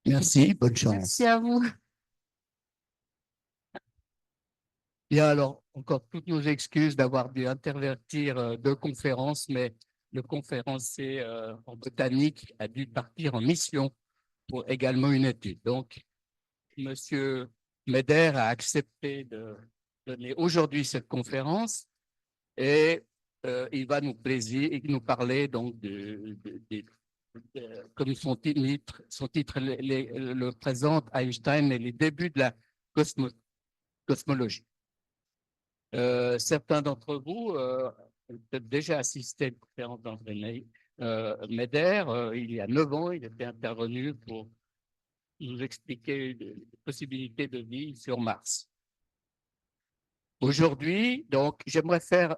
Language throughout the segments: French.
Merci, bonne chance. Merci à vous. Bien, alors, encore toutes nos excuses d'avoir dû intervertir deux conférences, mais le conférencier en botanique a dû partir en mission pour également une étude. Donc, Monsieur Meder a accepté de donner aujourd'hui cette conférence et il va nous parler donc comme son titre le présente, Einstein et les débuts de la cosmologie. Certains d'entre vous ont peut-être déjà assisté à une conférence d'André Meder. Il y a 9 ans, il était intervenu pour nous expliquer les possibilités de vie sur Mars. Aujourd'hui, donc, j'aimerais faire,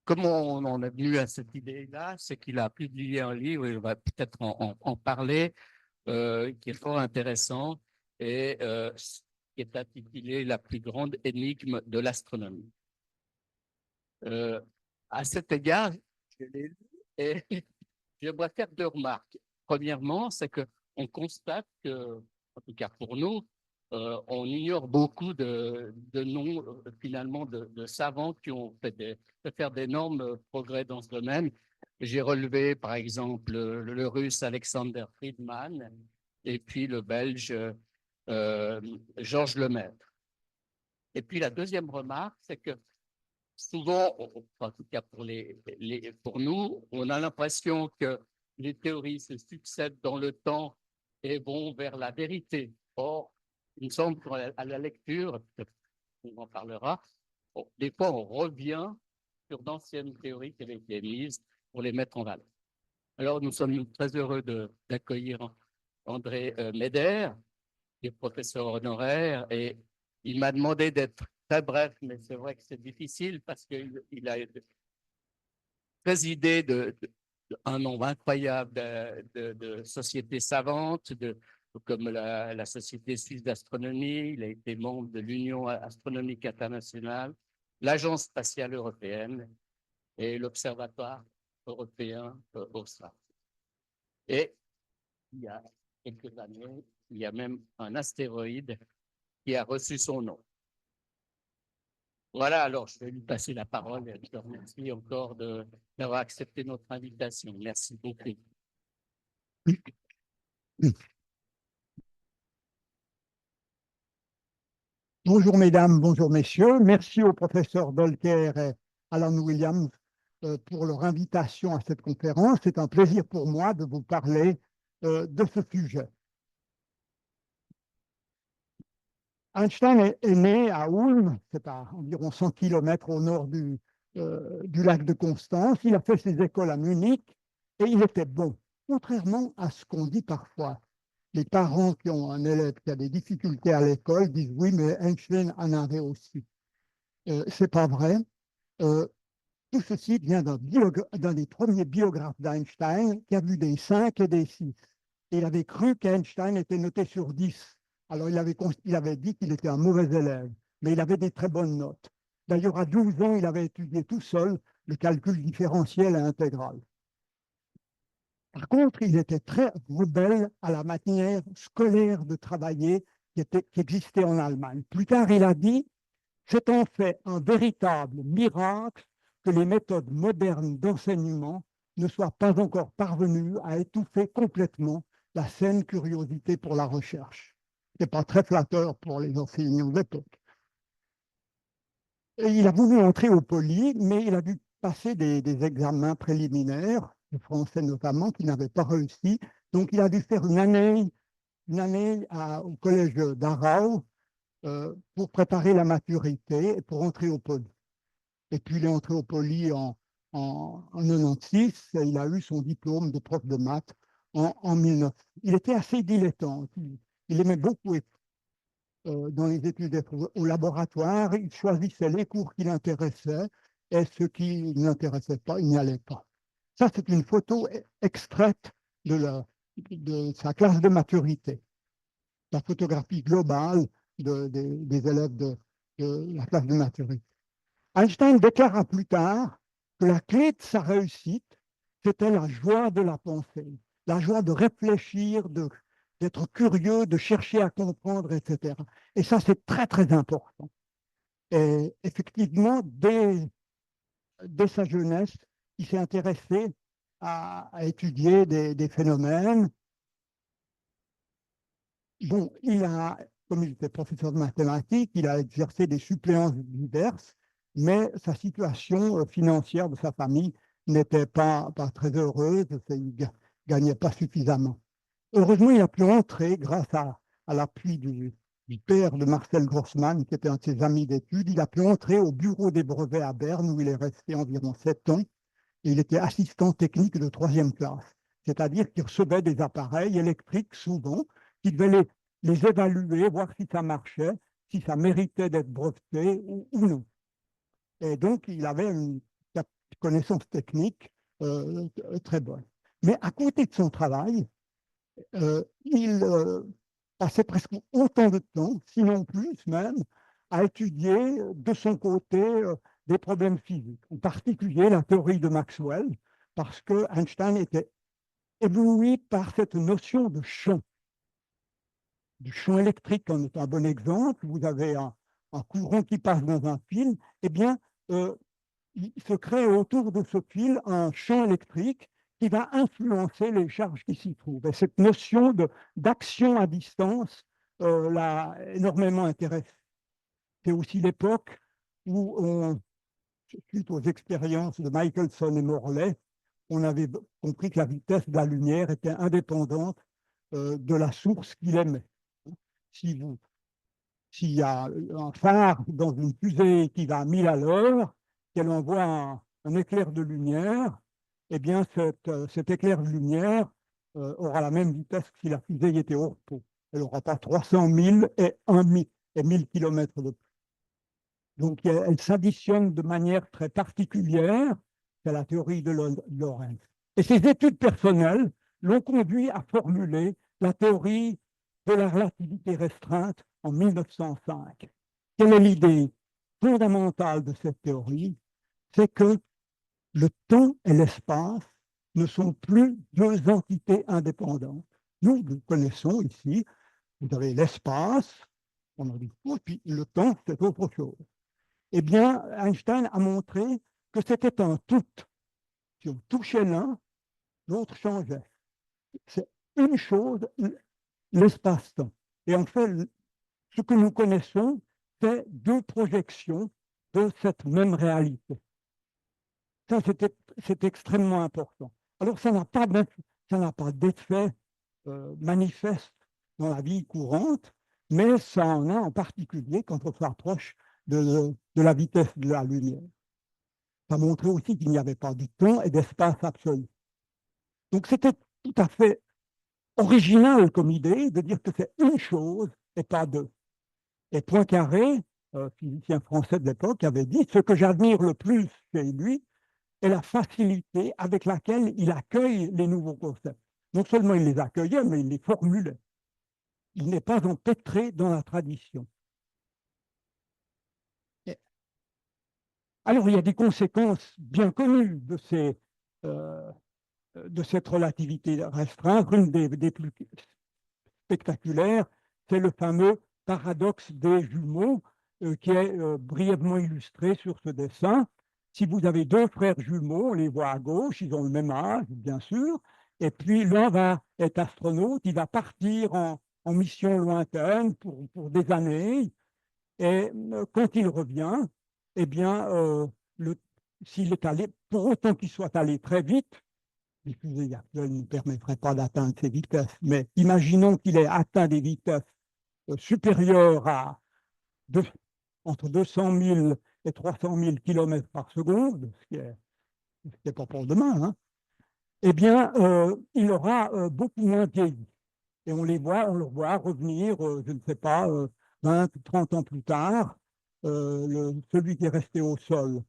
comment on en est venu à cette idée-là, c'est qu'il a publié un livre, et on va peut-être en parler, qui est fort intéressant et qui est intitulé La plus grande énigme de l'astronomie. À cet égard, je l'ai lu et j'aimerais faire deux remarques. Premièrement, c'est qu'on constate que, en tout cas pour nous, on ignore beaucoup de noms finalement de savants qui ont fait faire d'énormes progrès dans ce domaine. J'ai relevé par exemple le russe Alexander Friedman et puis le belge Georges Lemaître. Et puis la deuxième remarque, c'est que souvent, en tout cas pour nous, on a l'impression que les théories se succèdent dans le temps et vont vers la vérité. Or, il me semble qu'à la lecture, on en parlera, des fois on revient sur d'anciennes théories qui avaient été mises pour les mettre en valeur. Alors, nous sommes très heureux d'accueillir André Meder, qui est professeur honoraire, et il m'a demandé d'être très bref, mais c'est vrai que c'est difficile parce qu'il a présidé un nombre incroyable de sociétés savantes, comme la Société suisse d'astronomie, il a été membre de l'Union astronomique internationale, l'Agence spatiale européenne et l'Observatoire européen austral. Et il y a quelques années, il y a même un astéroïde qui a reçu son nom. Voilà, alors je vais lui passer la parole et je te remercie encore d'avoir accepté notre invitation. Merci beaucoup. Bonjour mesdames, bonjour messieurs. Merci au professeur Dolker et Alan Williams pour leur invitation à cette conférence. C'est un plaisir pour moi de vous parler de ce sujet. Einstein est né à Ulm, c'est à environ 100 km au nord du lac de Constance. Il a fait ses écoles à Munich et il était bon, contrairement à ce qu'on dit parfois. Les parents qui ont un élève qui a des difficultés à l'école disent oui, mais Einstein en avait aussi. C'est pas vrai. Tout ceci vient d'un des premiers biographes d'Einstein qui a vu des 5 et des 6. Et il avait cru qu'Einstein était noté sur 10. Alors il avait dit qu'il était un mauvais élève, mais il avait des très bonnes notes. D'ailleurs, à 12 ans, il avait étudié tout seul le calcul différentiel et intégral. Par contre, il était très rebelle à la manière scolaire de travailler qui existait en Allemagne. Plus tard, il a dit « C'est en fait un véritable miracle que les méthodes modernes d'enseignement ne soient pas encore parvenues à étouffer complètement la saine curiosité pour la recherche. » Ce n'est pas très flatteur pour les enseignants de l'époque. Il a voulu entrer au Poly, mais il a dû passer des examens préliminaires, le français notamment, qu'il n'avait pas réussi. Donc, il a dû faire une année au collège d'Arau pour préparer la maturité et pour entrer au Poly. Et puis, il est entré au Poly en 96 et il a eu son diplôme de prof de maths en 1900. Il était assez dilettante. Il aimait beaucoup dans les études au laboratoire. Il choisissait les cours qui l'intéressaient et ceux qui ne l'intéressaient pas, il n'y allait pas. Ça, c'est une photo extraite de sa classe de maturité. La photographie globale des élèves de la classe de maturité. Einstein déclara plus tard que la clé de sa réussite, c'était la joie de la pensée, la joie de réfléchir, d'être curieux, de chercher à comprendre, etc. Et ça, c'est très, très important. Et effectivement, dès sa jeunesse, il s'est intéressé à étudier des phénomènes. Bon, comme il était professeur de mathématiques, il a exercé des suppléances diverses, mais sa situation financière de sa famille n'était pas très heureuse, il ne gagnait pas suffisamment. Heureusement, il a pu entrer, grâce à l'appui du père de Marcel Grossman, qui était un de ses amis d'études, il a pu entrer au bureau des brevets à Berne, où il est resté environ 7 ans, et il était assistant technique de 3e classe. C'est-à-dire qu'il recevait des appareils électriques, souvent, qui devait les évaluer, voir si ça marchait, si ça méritait d'être breveté ou non. Et donc, il avait une connaissance technique très bonne. Mais à côté de son travail, il passait presque autant de temps, sinon plus même, à étudier de son côté des problèmes physiques, en particulier la théorie de Maxwell, parce que Einstein était ébloui par cette notion de champ. Du champ électrique en est un bon exemple. Vous avez un courant qui passe dans un fil, eh bien, il se crée autour de ce fil un champ électrique qui va influencer les charges qui s'y trouvent. Et cette notion d'action à distance l'a énormément intéressé. C'est aussi l'époque où, suite aux expériences de Michelson et Morley, on avait compris que la vitesse de la lumière était indépendante de la source qu'il émet. S'il y a un phare dans une fusée qui va à 1000 à l'heure, qu'elle envoie un éclair de lumière, eh bien cet éclair de lumière aura la même vitesse que si la fusée était au repos. Elle n'aura pas 300 000 et 1000 km de plus. Donc elle s'additionne de manière très particulière, c'est la théorie de Lorentz. Et ses études personnelles l'ont conduit à formuler la théorie de la relativité restreinte en 1905. Quelle est l'idée fondamentale de cette théorie? C'est que le temps et l'espace ne sont plus deux entités indépendantes. Nous connaissons ici, vous avez l'espace, on a dit, et puis le temps, c'est autre chose. Eh bien, Einstein a montré que c'était un tout. Si on touchait l'un, l'autre changeait. C'est une chose, l'espace-temps. Et en fait, ce que nous connaissons, c'est deux projections de cette même réalité. Ça, c'est extrêmement important. Alors, ça n'a pas d'effet manifeste dans la vie courante, mais ça en a en particulier quand on s'approche de la vitesse de la lumière. Ça montrait aussi qu'il n'y avait pas de temps et d'espace absolu. Donc, c'était tout à fait original comme idée de dire que c'est une chose et pas deux. Et Poincaré, physicien français de l'époque, avait dit: ce que j'admire le plus chez lui est la facilité avec laquelle il accueille les nouveaux concepts. Non seulement il les accueillait, mais il les formulait. Il n'est pas empêtré dans la tradition. Alors, il y a des conséquences bien connues de cette relativité restreinte. Une des plus spectaculaires, c'est le fameux paradoxe des jumeaux qui est brièvement illustré sur ce dessin. Si vous avez deux frères jumeaux, on les voit à gauche, ils ont le même âge, bien sûr, et puis l'un est astronaute, il va partir en mission lointaine pour des années, et quand il revient, eh bien, s'il est allé, pour autant qu'il soit allé très vite, les fusées actuelles ne permettraient pas d'atteindre ces vitesses, mais imaginons qu'il ait atteint des vitesses supérieures à entre 200 000 et 300 000 km par seconde, ce qui n'est pas pour demain, hein, eh bien, il aura beaucoup moins vieilli. Et on le voit revenir, je ne sais pas, 20 ou 30 ans plus tard. Celui qui est resté au sol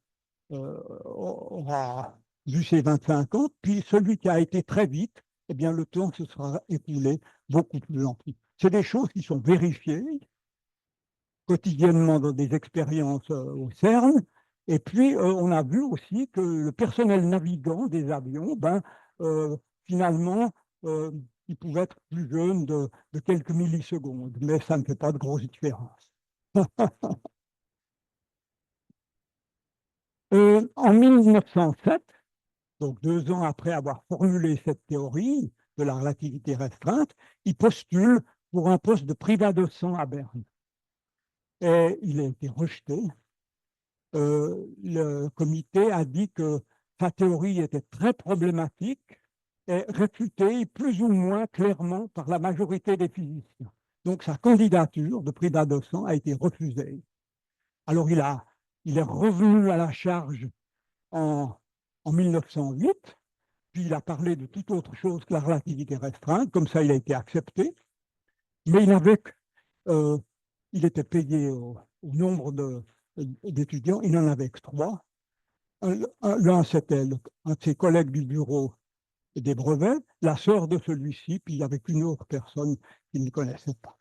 aura vu ses 25 ans, puis celui qui a été très vite, eh bien, le temps se sera écoulé beaucoup plus lentement. C'est des choses qui sont vérifiées quotidiennement dans des expériences au CERN. Et puis, on a vu aussi que le personnel navigant des avions, finalement, il pouvait être plus jeune de quelques millisecondes, mais ça ne fait pas de grosse différence. En 1907, donc 2 ans après avoir formulé cette théorie de la relativité restreinte, il postule pour un poste de privat-docent à Berne. Et il a été rejeté. Le comité a dit que sa théorie était très problématique et réfutée plus ou moins clairement par la majorité des physiciens. Donc sa candidature de privat-docent a été refusée. Alors il est revenu à la charge en 1908, puis il a parlé de toute autre chose que la relativité restreinte, comme ça il a été accepté, mais il était payé au nombre d'étudiants, il n'en avait que 3. L'un, c'était un de ses collègues du bureau des brevets, la sœur de celui-ci, puis il n'y avait qu'une autre personne qu'il ne connaissait pas.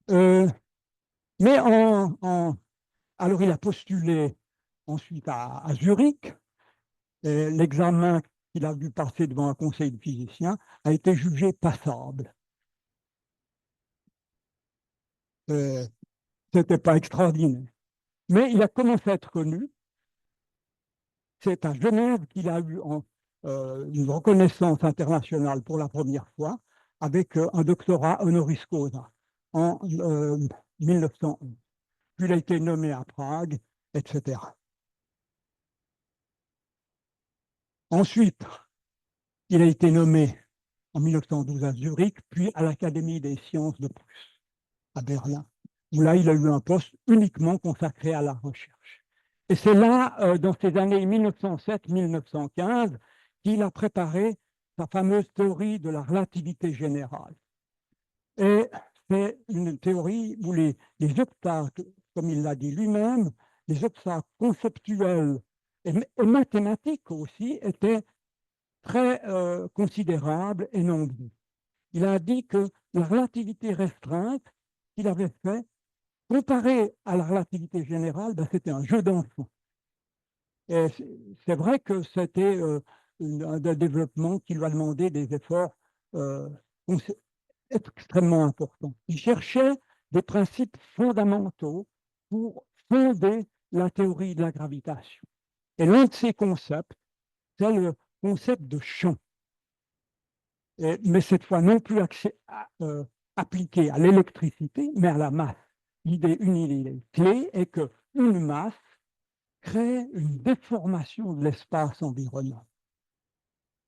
Mais alors il a postulé ensuite à Zurich. L'examen qu'il a dû passer devant un conseil de physiciens a été jugé passable. Ce n'était pas extraordinaire. Mais il a commencé à être connu. C'est à Genève qu'il a eu une reconnaissance internationale pour la première fois avec un doctorat honoris causa en 1911. Puis il a été nommé à Prague, etc. Ensuite, il a été nommé en 1912 à Zurich, puis à l'Académie des sciences de Prusse, à Berlin, où là, il a eu un poste uniquement consacré à la recherche. Et c'est là, dans ces années 1907-1915, qu'il a préparé sa fameuse théorie de la relativité générale. Et c'est une théorie où les obstacles, comme il l'a dit lui-même, les obstacles conceptuels et mathématiques aussi étaient très considérables et nombreux. Il a dit que la relativité restreinte qu'il avait fait, comparée à la relativité générale, ben, c'était un jeu d'enfant. Et c'est vrai que c'était un développement qui lui a demandé des efforts extrêmement importants. Il cherchait des principes fondamentaux pour fonder la théorie de la gravitation. Et l'un de ces concepts, c'est le concept de champ. Mais cette fois non plus appliqué à l'électricité, mais à la masse. Une idée clé est qu'une masse crée une déformation de l'espace environnant.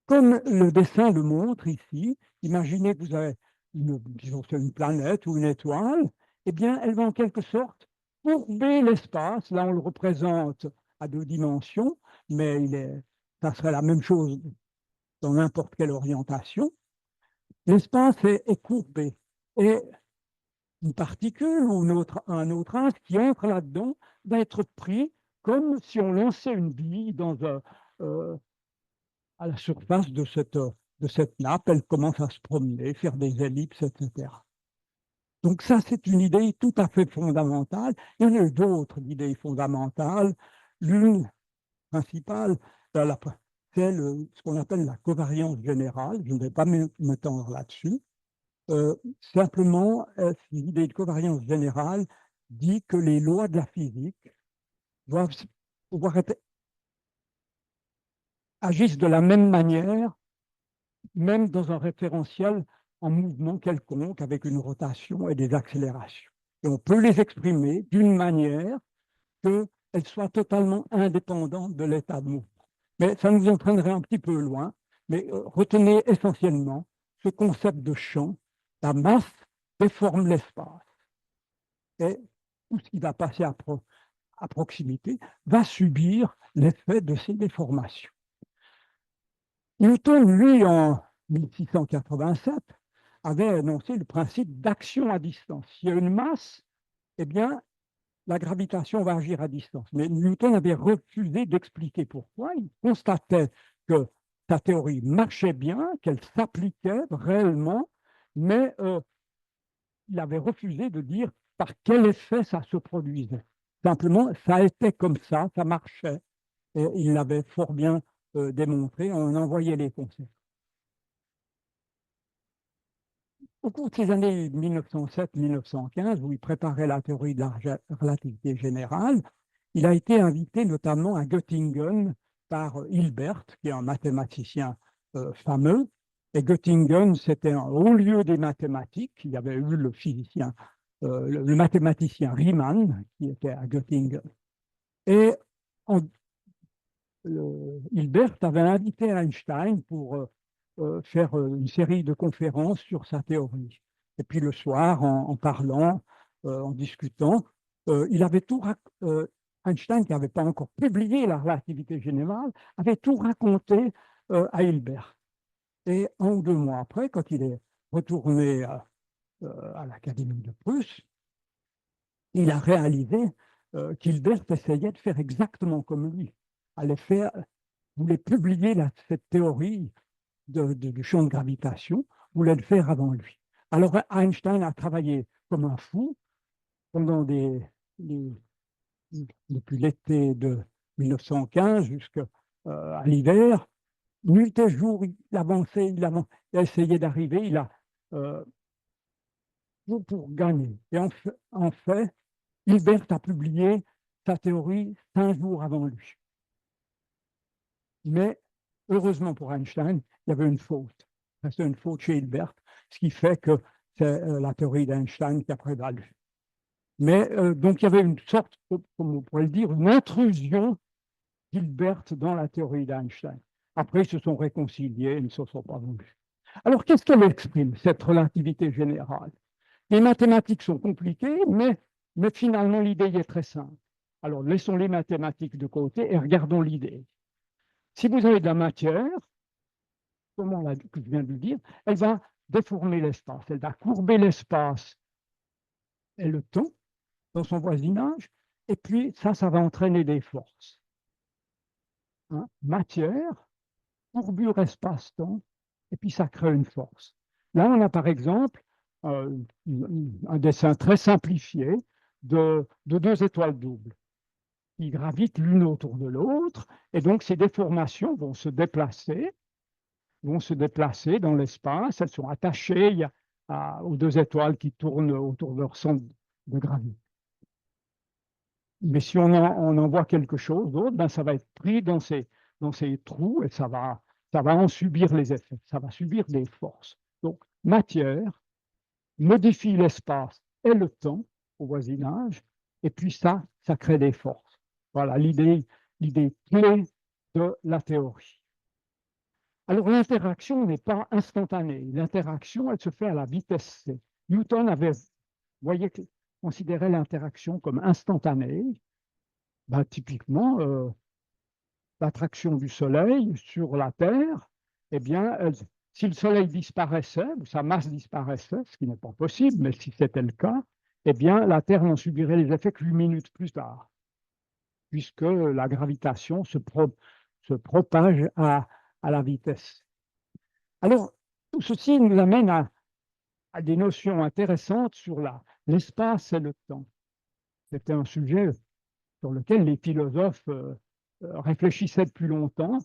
Comme le dessin le montre ici, imaginez que vous avez une planète ou une étoile, eh bien, elle va en quelque sorte courber l'espace. Là, on le représente à 2 dimensions, mais ça serait la même chose dans n'importe quelle orientation. L'espace est courbé. Et une particule ou un autre astre qui entre là-dedans va être pris comme si on lançait une bille à la surface de cette nappe. Elle commence à se promener, faire des ellipses, etc. Donc ça, c'est une idée tout à fait fondamentale. Il y en a d'autres idées fondamentales. L'une principale, c'est ce qu'on appelle la covariance générale. Je ne vais pas m'étendre là-dessus. Simplement, l'idée de covariance générale dit que les lois de la physique doivent pouvoir agissent de la même manière, même dans un référentiel en mouvement quelconque, avec une rotation et des accélérations. Et on peut les exprimer d'une manière qu'elles soient totalement indépendantes de l'état de mouvement. Mais ça nous entraînerait un petit peu loin, mais retenez essentiellement ce concept de champ. La masse déforme l'espace. Et tout ce qui va passer à proximité va subir l'effet de ces déformations. Newton, lui, en 1687, avait énoncé le principe d'action à distance. S'il y a une masse, eh bien, la gravitation va agir à distance. Mais Newton avait refusé d'expliquer pourquoi. Il constatait que sa théorie marchait bien, qu'elle s'appliquait réellement, mais il avait refusé de dire par quel effet ça se produisait. Simplement, ça était comme ça marchait. Et il l'avait fort bien démontré, on envoyait les concepts. Au cours de ces années 1907-1915, où il préparait la théorie de la relativité générale, il a été invité notamment à Göttingen par Hilbert, qui est un mathématicien fameux. Et Göttingen, c'était un haut lieu des mathématiques. Il y avait eu le physicien, le mathématicien Riemann, qui était à Göttingen. Et Hilbert avait invité Einstein pour faire une série de conférences sur sa théorie. Et puis le soir, en parlant, en discutant, il avait tout Einstein, qui n'avait pas encore publié la relativité générale, avait tout raconté à Hilbert. Et 1 ou 2 mois après, quand il est retourné à l'Académie de Prusse, il a réalisé qu'Hilbert essayait de faire exactement comme lui, voulait publier cette théorie du champ de gravitation, voulait le faire avant lui. Alors Einstein a travaillé comme un fou pendant depuis l'été de 1915 jusqu'à l'hiver. Nuit et jour, il avançait, il a essayé d'arriver, il a tout pour gagner. Et en fait, Hilbert a publié sa théorie 5 jours avant lui. Mais heureusement pour Einstein, il y avait une faute. C'est une faute chez Hilbert, ce qui fait que c'est la théorie d'Einstein qui a prévalu. Mais donc il y avait une sorte, comme on pourrait le dire, une intrusion d'Hilbert dans la théorie d'Einstein. Après, ils se sont réconciliés, ils ne se sont pas vus. Alors, qu'est-ce qu'elle exprime, cette relativité générale? Les mathématiques sont compliquées, mais finalement, l'idée est très simple. Alors, laissons les mathématiques de côté et regardons l'idée. Si vous avez de la matière, comme je viens de le dire, elle va déformer l'espace, elle va courber l'espace et le temps dans son voisinage, et puis ça va entraîner des forces. Hein? Matière, courbure espace-temps, et puis ça crée une force. Là, on a par exemple un dessin très simplifié de 2 étoiles doubles qui gravitent l'une autour de l'autre, et donc ces déformations vont se déplacer dans l'espace, elles sont attachées aux 2 étoiles qui tournent autour de leur centre de gravité. Mais si on en voit quelque chose d'autre, ben ça va être pris dans ces trous et ça va en subir les effets, ça va subir des forces. Donc, matière modifie l'espace et le temps au voisinage, et puis ça crée des forces. Voilà l'idée clé de la théorie. Alors, l'interaction n'est pas instantanée. L'interaction, elle se fait à la vitesse c. Newton considérait l'interaction comme instantanée. Ben, typiquement, l'attraction du Soleil sur la Terre, eh bien, si le Soleil disparaissait, ou sa masse disparaissait, ce qui n'est pas possible, mais si c'était le cas, eh bien, la Terre n'en subirait les effets que 8 minutes plus tard, puisque la gravitation se propage à la vitesse. Alors, tout ceci nous amène à des notions intéressantes sur l'espace et le temps. C'était un sujet sur lequel les philosophes réfléchissaient depuis longtemps.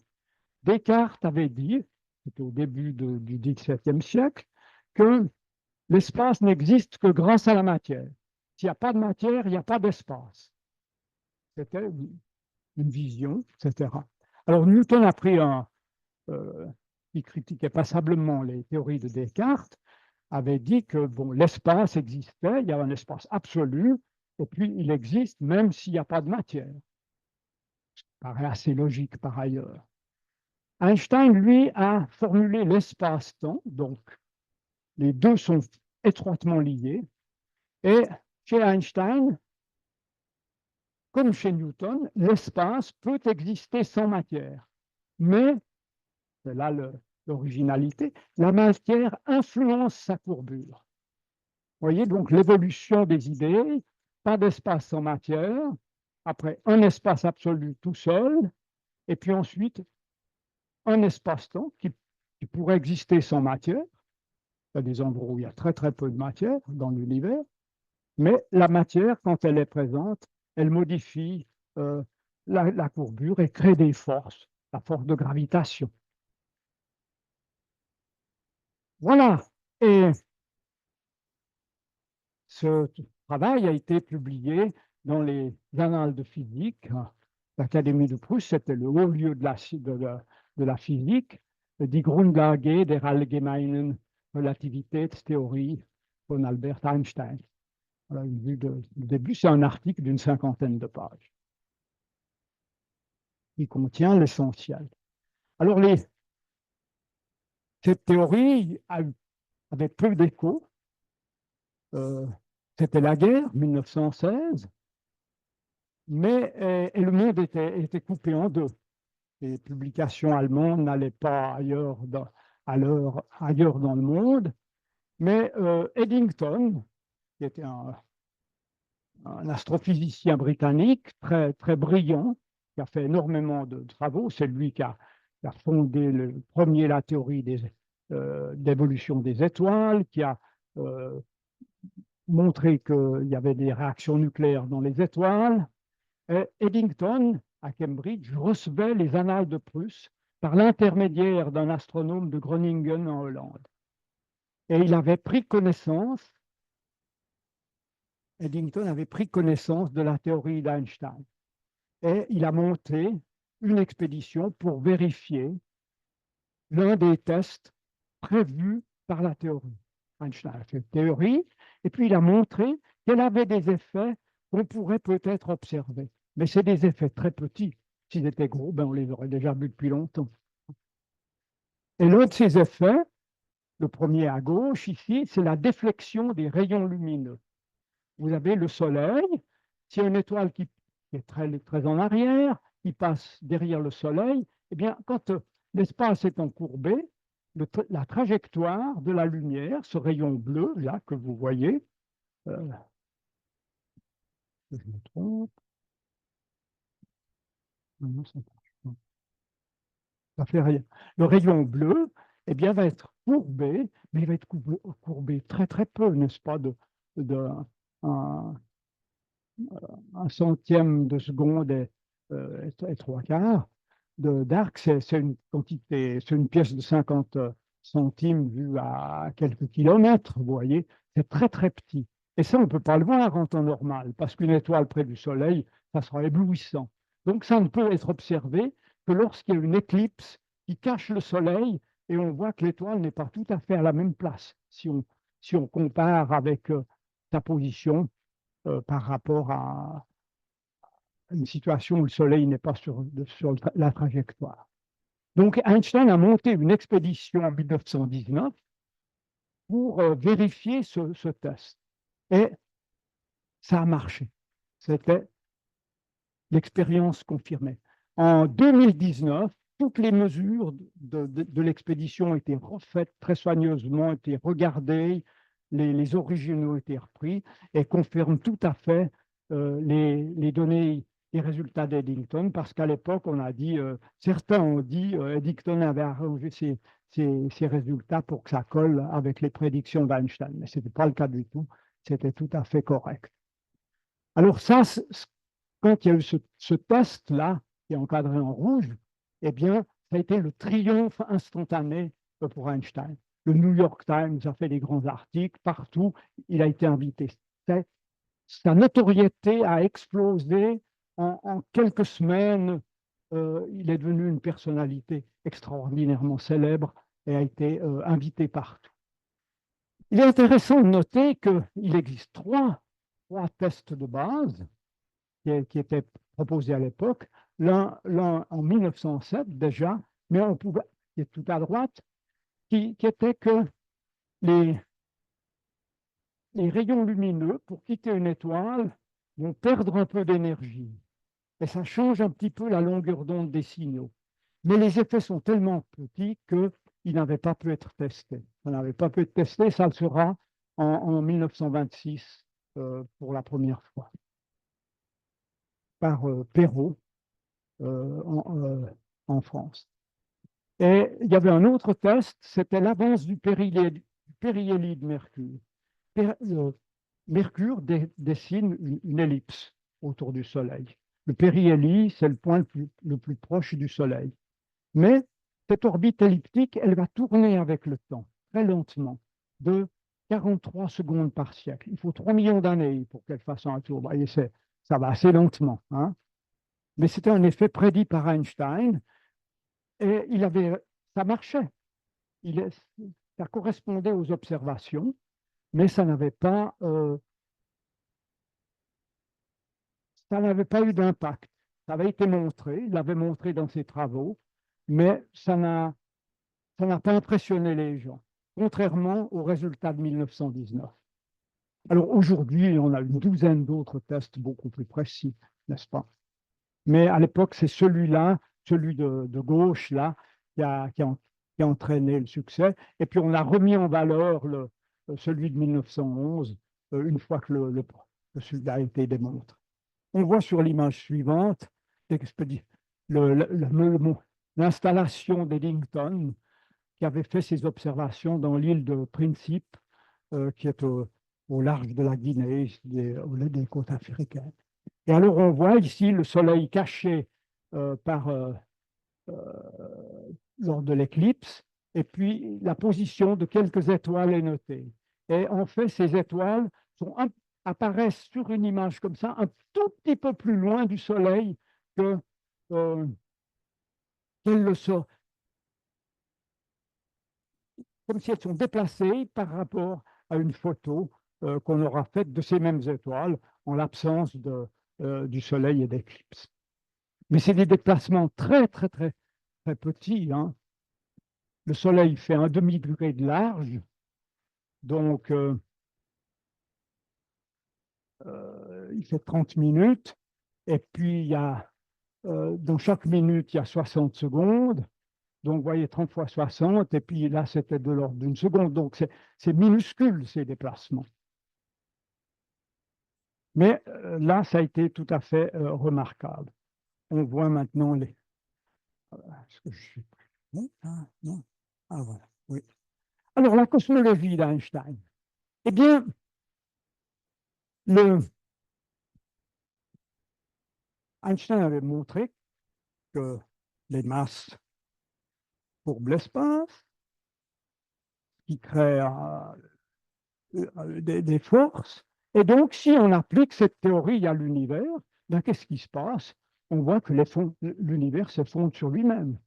Descartes avait dit, c'était au début du XVIIe siècle, que l'espace n'existe que grâce à la matière. S'il n'y a pas de matière, il n'y a pas d'espace. C'était une vision, etc. Alors Newton a pris qui critiquait passablement les théories de Descartes, avait dit que bon, l'espace existait, il y a un espace absolu, et puis il existe même s'il n'y a pas de matière. Ça paraît assez logique par ailleurs. Einstein, lui, a formulé l'espace-temps, donc les deux sont étroitement liés, et chez Einstein, comme chez Newton, l'espace peut exister sans matière, mais, c'est là l'originalité, la matière influence sa courbure. Vous voyez donc l'évolution des idées, pas d'espace sans matière, après un espace absolu tout seul, et puis ensuite un espace-temps qui pourrait exister sans matière. Il y a des endroits où il y a très très peu de matière dans l'univers, mais la matière, quand elle est présente, elle modifie la courbure et crée des forces, la force de gravitation. Voilà. Et ce travail a été publié dans les Annales de physique. L'Académie de Prusse, c'était le haut lieu de la physique, Die Grundlage der allgemeinen Relativitätstheorie von Albert Einstein. Voilà, le début, c'est un article d'une 50aine de pages qui contient l'essentiel. Alors, cette théorie avait peu d'écho. C'était la guerre, 1916, mais et le monde était coupé en deux. Les publications allemandes n'allaient pas ailleurs dans le monde, mais Eddington, qui était un astrophysicien britannique très, très brillant, qui a fait énormément de travaux, c'est lui qui a fondé le premier la théorie d'évolution des étoiles, qui a montré qu'il y avait des réactions nucléaires dans les étoiles. Eddington, à Cambridge, recevait les Annales de Prusse par l'intermédiaire d'un astronome de Groningen en Hollande. Et il avait pris connaissance, Eddington avait pris connaissance de la théorie d'Einstein. Et il a monté une expédition pour vérifier l'un des tests prévus par la théorie. Einstein a fait une théorie, et puis il a montré qu'elle avait des effets qu'on pourrait peut-être observer. Mais c'est des effets très petits. S'ils étaient gros, ben on les aurait déjà vus depuis longtemps. Et l'un de ces effets, le premier à gauche ici, c'est la déflexion des rayons lumineux. Vous avez le Soleil, s'il y a une étoile qui est très, très en arrière, qui passe derrière le Soleil, eh bien, quand l'espace est encourbé, la trajectoire de la lumière, ce rayon bleu, là, que vous voyez, je me trompe, non, ça fait rien. Le rayon bleu, eh bien, va être courbé, mais il va être courbé très, très peu, n'est-ce pas, un centième de seconde et trois quarts d'arc, c'est une quantité, c'est une pièce de 50 centimes vue à quelques kilomètres, vous voyez, c'est très très petit. Et ça, on ne peut pas le voir en temps normal, parce qu'une étoile près du Soleil, ça sera éblouissant. Donc ça ne peut être observé que lorsqu'il y a une éclipse qui cache le Soleil, et on voit que l'étoile n'est pas tout à fait à la même place, si on compare avec sa position par rapport à une situation où le Soleil n'est pas sur la trajectoire. Donc Einstein a monté une expédition en 1919 pour vérifier ce test. Et ça a marché. C'était l'expérience confirmée. En 2019, toutes les mesures de l'expédition ont été refaites très soigneusement, ont été regardées, les originaux ont été repris et confirment tout à fait les données, les résultats d'Eddington, parce qu'à l'époque, on a dit, certains ont dit, Eddington avait arrangé ses résultats pour que ça colle avec les prédictions d'Einstein, mais ce n'était pas le cas du tout, c'était tout à fait correct. Alors ça, quand il y a eu ce test-là, qui est encadré en rouge, eh bien, ça a été le triomphe instantané pour Einstein. Le New York Times a fait des grands articles, partout, il a été invité. Sa notoriété a explosé en quelques semaines. Il est devenu une personnalité extraordinairement célèbre et a été invité partout. Il est intéressant de noter qu'il existe trois tests de base qui étaient proposés à l'époque. L'un en 1907 déjà, mais on pouvait, qui est tout à droite, qui était que les rayons lumineux, pour quitter une étoile, vont perdre un peu d'énergie. Et ça change un petit peu la longueur d'onde des signaux. Mais les effets sont tellement petits qu'ils n'avaient pas pu être testés. Ça n'avait pas pu être testé, ça le sera en 1926 pour la première fois, par Perrault en France. Et il y avait un autre test, c'était l'avance du périhélie de Mercure. Mercure dessine une ellipse autour du Soleil. Le périhélie, c'est le point le plus proche du Soleil. Mais cette orbite elliptique, elle va tourner avec le temps, très lentement, de 43 secondes par siècle. Il faut 3 millions d'années pour qu'elle fasse un tour. Vous voyez, ça va assez lentement, hein. Mais c'était un effet prédit par Einstein et ça marchait. Ça correspondait aux observations, mais ça n'avait pas eu d'impact. Ça avait été montré, il l'avait montré dans ses travaux, mais ça n'a pas impressionné les gens, contrairement aux résultats de 1919. Alors aujourd'hui, on a une douzaine d'autres tests beaucoup plus précis, n'est-ce pas? Mais à l'époque, c'est celui-là, celui de gauche, là, qui a entraîné le succès. Et puis on a remis en valeur celui de 1911, une fois que celui-là a été démontré. On voit sur l'image suivante l'installation d'Eddington, qui avait fait ses observations dans l'île de Principe, qui est au large de la Guinée, des côtes africaines. Et alors on voit ici le soleil caché lors de l'éclipse, et puis la position de quelques étoiles est notée. Et en fait, ces étoiles apparaissent sur une image comme ça, un tout petit peu plus loin du soleil qu'elles le sont, comme si elles sont déplacées par rapport à une photo qu'on aura faite de ces mêmes étoiles en l'absence du soleil et d'éclipse. Mais c'est des déplacements très, très, très, très petits, hein. Le soleil fait un demi-degré de large, donc il fait 30 minutes, et puis dans chaque minute, il y a 60 secondes, donc vous voyez 30 fois 60, et puis là, c'était de l'ordre d'une seconde, donc c'est minuscule ces déplacements. Mais là, ça a été tout à fait remarquable. On voit maintenant les... Est-ce que je suis... Non, non. Ah, voilà, oui. Alors, la cosmologie d'Einstein. Eh bien, Einstein avait montré que les masses courbent l'espace, qui créent des forces. Et donc, si on applique cette théorie à l'univers, ben, qu'est-ce qui se passe? On voit que l'univers s'effondre sur lui-même.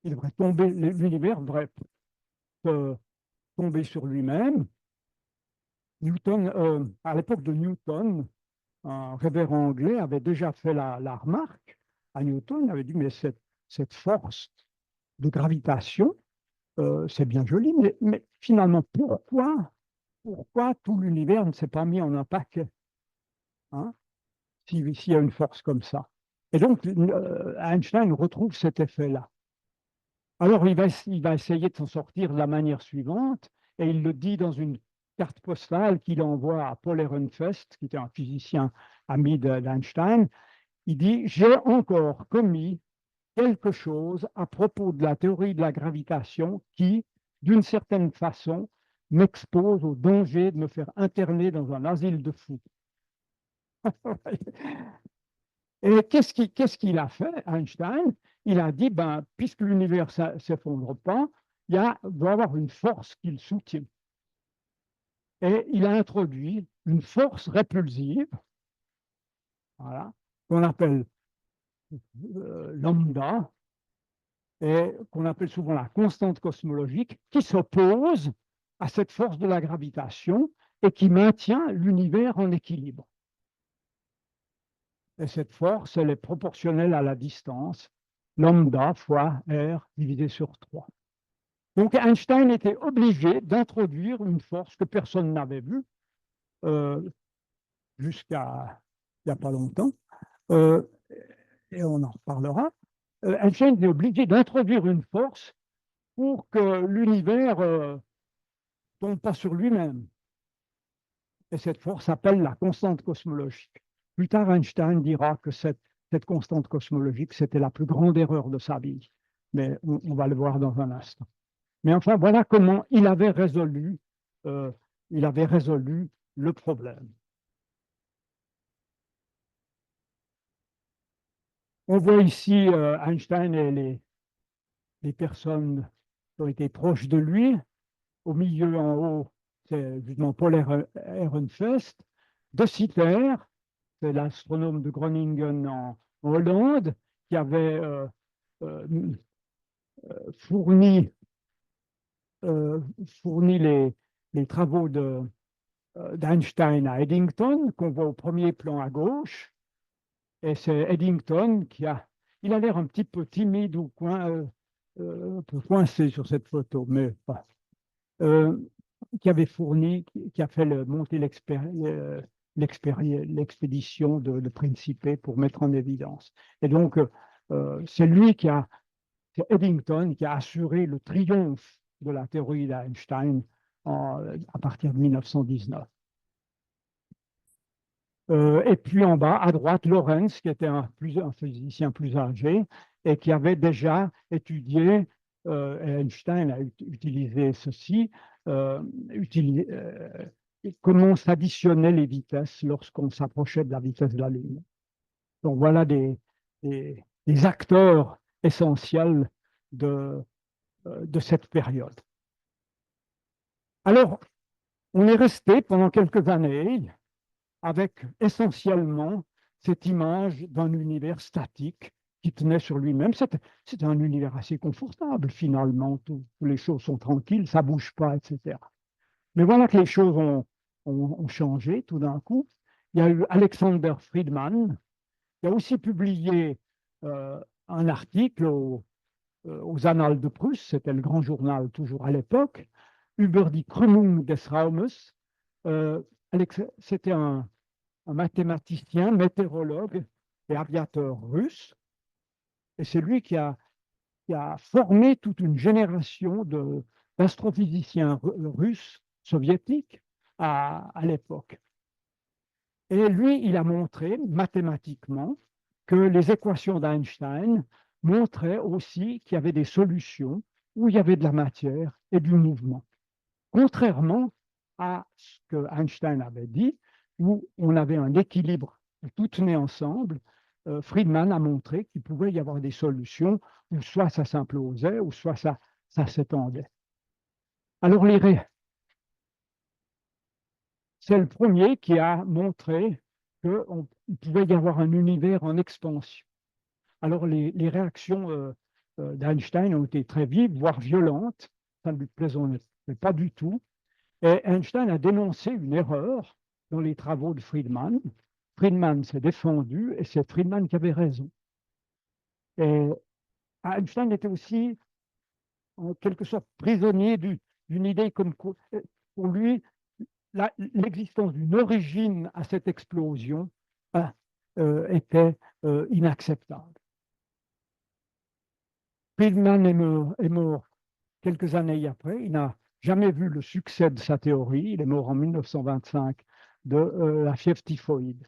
L'univers devrait tomber sur lui-même. Newton, à l'époque de Newton, un révérend anglais avait déjà fait la remarque à Newton, il avait dit, mais cette force de gravitation, c'est bien joli, mais finalement, pourquoi tout l'univers ne s'est pas mis en un paquet, hein, s'il y a une force comme ça? Et donc, Einstein retrouve cet effet-là. Alors, il va essayer de s'en sortir de la manière suivante, et il le dit dans une carte postale qu'il envoie à Paul Ehrenfest, qui était un physicien ami d'Einstein. Il dit « J'ai encore commis quelque chose à propos de la théorie de la gravitation qui, d'une certaine façon, m'expose au danger de me faire interner dans un asile de fous. » Et qu'est-ce qu'il a fait, Einstein? Il a dit, ben, puisque l'univers ne s'effondre pas, il doit y avoir une force qui le soutient. Et il a introduit une force répulsive, voilà, qu'on appelle lambda, et qu'on appelle souvent la constante cosmologique, qui s'oppose à cette force de la gravitation et qui maintient l'univers en équilibre. Et cette force, elle est proportionnelle à la distance, lambda fois R divisé sur 3. Donc Einstein était obligé d'introduire une force que personne n'avait vue jusqu'à il n'y a pas longtemps, et on en reparlera. Einstein était obligé d'introduire une force pour que l'univers ne tombe pas sur lui-même. Et cette force s'appelle la constante cosmologique. Plus tard, Einstein dira que cette constante cosmologique, c'était la plus grande erreur de sa vie. Mais on va le voir dans un instant. Mais enfin, voilà comment il avait résolu le problème. On voit ici Einstein et les personnes qui ont été proches de lui. Au milieu, en haut, c'est justement Paul Ehrenfest, De Sitter, c'est l'astronome de Groningen en Hollande, qui avait euh, fourni, fourni les travaux d'Einstein à Eddington, qu'on voit au premier plan à gauche. Et c'est Eddington il a l'air un petit peu timide ou un peu coincé sur cette photo, mais euh, qui avait fourni, qui a fait monter l'expédition de Principe pour mettre en évidence. Et donc, c'est c'est Eddington qui a assuré le triomphe de la théorie d'Einstein à partir de 1919. Et puis en bas, à droite, Lorentz, qui était un physicien plus âgé et qui avait déjà étudié, Einstein a utilisé ceci, euh, comment s'additionnaient les vitesses lorsqu'on s'approchait de la vitesse de la lumière. Donc voilà des acteurs essentiels de cette période. Alors, on est resté pendant quelques années avec essentiellement cette image d'un univers statique qui tenait sur lui-même. C'est un univers assez confortable finalement, toutes les choses sont tranquilles, ça ne bouge pas, etc. Mais voilà que les choses ont changé tout d'un coup. Il y a eu Alexander Friedman, qui a aussi publié un article aux Annales de Prusse, c'était le grand journal toujours à l'époque, Über die Krümmung des Raumes. C'était un mathématicien, météorologue et aviateur russe. Et c'est lui qui a formé toute une génération d'astrophysiciens russes, soviétiques, à l'époque. Et lui, il a montré mathématiquement que les équations d'Einstein montraient aussi qu'il y avait des solutions où il y avait de la matière et du mouvement. Contrairement à ce que Einstein avait dit, où on avait un équilibre, tout tenait ensemble, Friedman a montré qu'il pouvait y avoir des solutions où soit ça s'implosait, ou soit ça s'étendait. Alors, c'est le premier qui a montré qu'il pouvait y avoir un univers en expansion. Alors, les réactions d'Einstein ont été très vives, voire violentes. Ça ne lui plaisait pas du tout. Et Einstein a dénoncé une erreur dans les travaux de Friedman. Friedman s'est défendu et c'est Friedman qui avait raison. Et Einstein était aussi, en quelque sorte, prisonnier d'une idée comme pour lui, l'existence d'une origine à cette explosion était inacceptable. Friedman est mort quelques années après. Il n'a jamais vu le succès de sa théorie. Il est mort en 1925 de la fièvre typhoïde.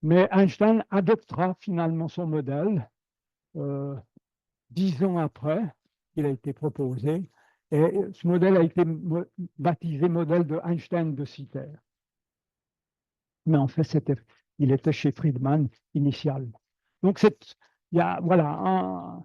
Mais Einstein adoptera finalement son modèle 10 ans après qu'il a été proposé. Et ce modèle a été baptisé modèle de Einstein de Sitter. Mais en fait, il était chez Friedman initialement. Donc, il y a voilà,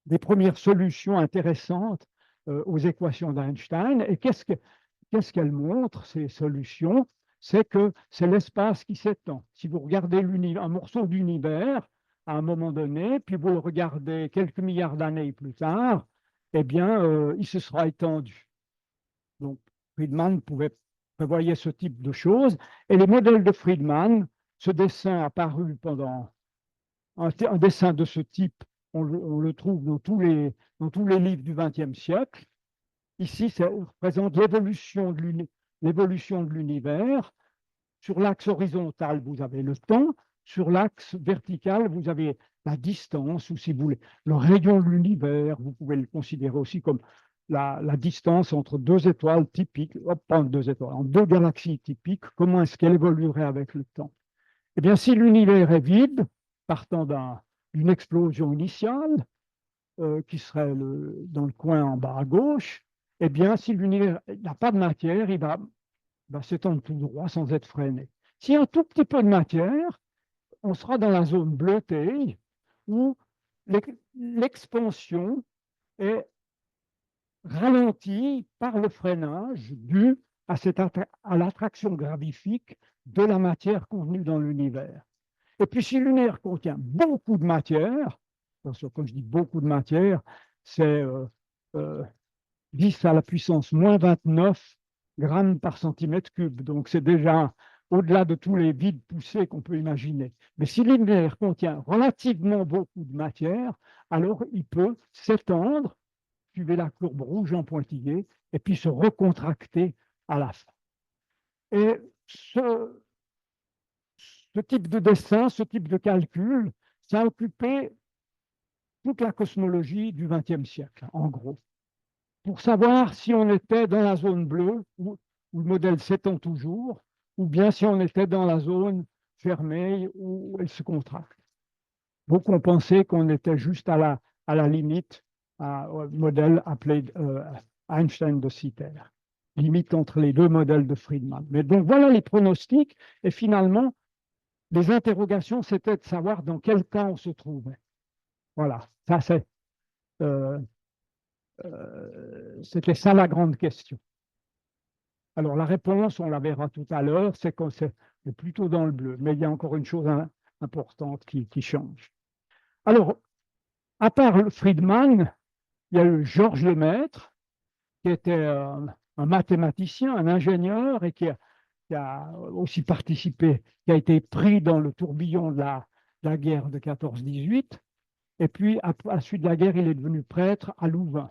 des premières solutions intéressantes aux équations d'Einstein. Et qu'est-ce qu'elles montrent, ces solutions? C'est que c'est l'espace qui s'étend. Si vous regardez un morceau d'univers à un moment donné, puis vous le regardez quelques milliards d'années plus tard, eh bien, il se sera étendu. Donc, Friedman prévoyait ce type de choses. Et les modèles de Friedman, ce dessin apparu pendant un dessin de ce type, on le trouve dans tous les livres du XXe siècle. Ici, ça représente l'évolution de l'univers. Sur l'axe horizontal, vous avez le temps. Sur l'axe vertical, vous avez la distance, ou si vous voulez, le rayon de l'univers. Vous pouvez le considérer aussi comme la distance entre deux étoiles typiques, pas deux étoiles, en deux galaxies typiques. Comment est-ce qu'elle évoluerait avec le temps? Eh bien, si l'univers est vide, partant d'une explosion initiale, qui serait dans le coin en bas à gauche, eh bien, si l'univers n'a pas de matière, il va s'étendre tout droit sans être freiné. S'il y a un tout petit peu de matière, on sera dans la zone bleutée où l'expansion est ralenti par le freinage dû à l'attraction gravifique de la matière contenue dans l'univers. Et puis, si l'univers contient beaucoup de matière, attention, quand je dis beaucoup de matière, c'est 10 à la puissance moins 29 grammes par centimètre cube. Donc, c'est déjà au-delà de tous les vides poussés qu'on peut imaginer. Mais si l'univers contient relativement beaucoup de matière, alors il peut s'étendre, suivez la courbe rouge en pointillé, et puis se recontracter à la fin. Et ce type de dessin, ce type de calcul, ça a occupé toute la cosmologie du XXe siècle, en gros, pour savoir si on était dans la zone bleue, où le modèle s'étend toujours, ou bien si on était dans la zone fermée, où elle se contracte. Beaucoup ont pensé qu'on était juste à la limite, au modèle appelé Einstein de Sitter, limite entre les deux modèles de Friedman. Mais donc voilà les pronostics, et finalement, les interrogations, c'était de savoir dans quel cas on se trouvait. Voilà, ça c'était ça la grande question. Alors la réponse, on la verra tout à l'heure, c'est qu'on est plutôt dans le bleu, mais il y a encore une chose importante qui change. Alors, à part Friedman, il y a eu Georges Lemaître, qui était un mathématicien, un ingénieur, et qui a aussi participé, qui a été pris dans le tourbillon de la guerre de 14-18. Et puis, à la suite de la guerre, il est devenu prêtre à Louvain.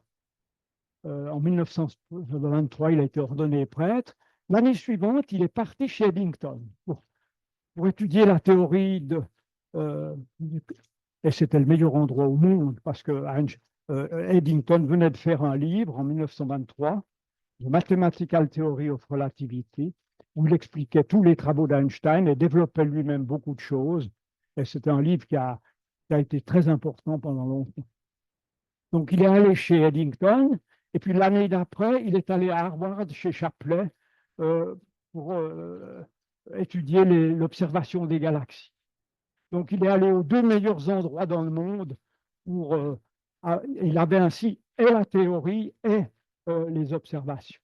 En 1923, il a été ordonné prêtre. L'année suivante, il est parti chez Eddington pour étudier la théorie et c'était le meilleur endroit au monde parce que Eddington venait de faire un livre en 1923, The Mathematical Theory of Relativity, où il expliquait tous les travaux d'Einstein et développait lui-même beaucoup de choses. Et c'était un livre qui a été très important pendant longtemps. Donc, il est allé chez Eddington, et puis l'année d'après, il est allé à Harvard chez Shapley pour étudier l'observation des galaxies. Donc, il est allé aux deux meilleurs endroits dans le monde il avait ainsi et la théorie et les observations.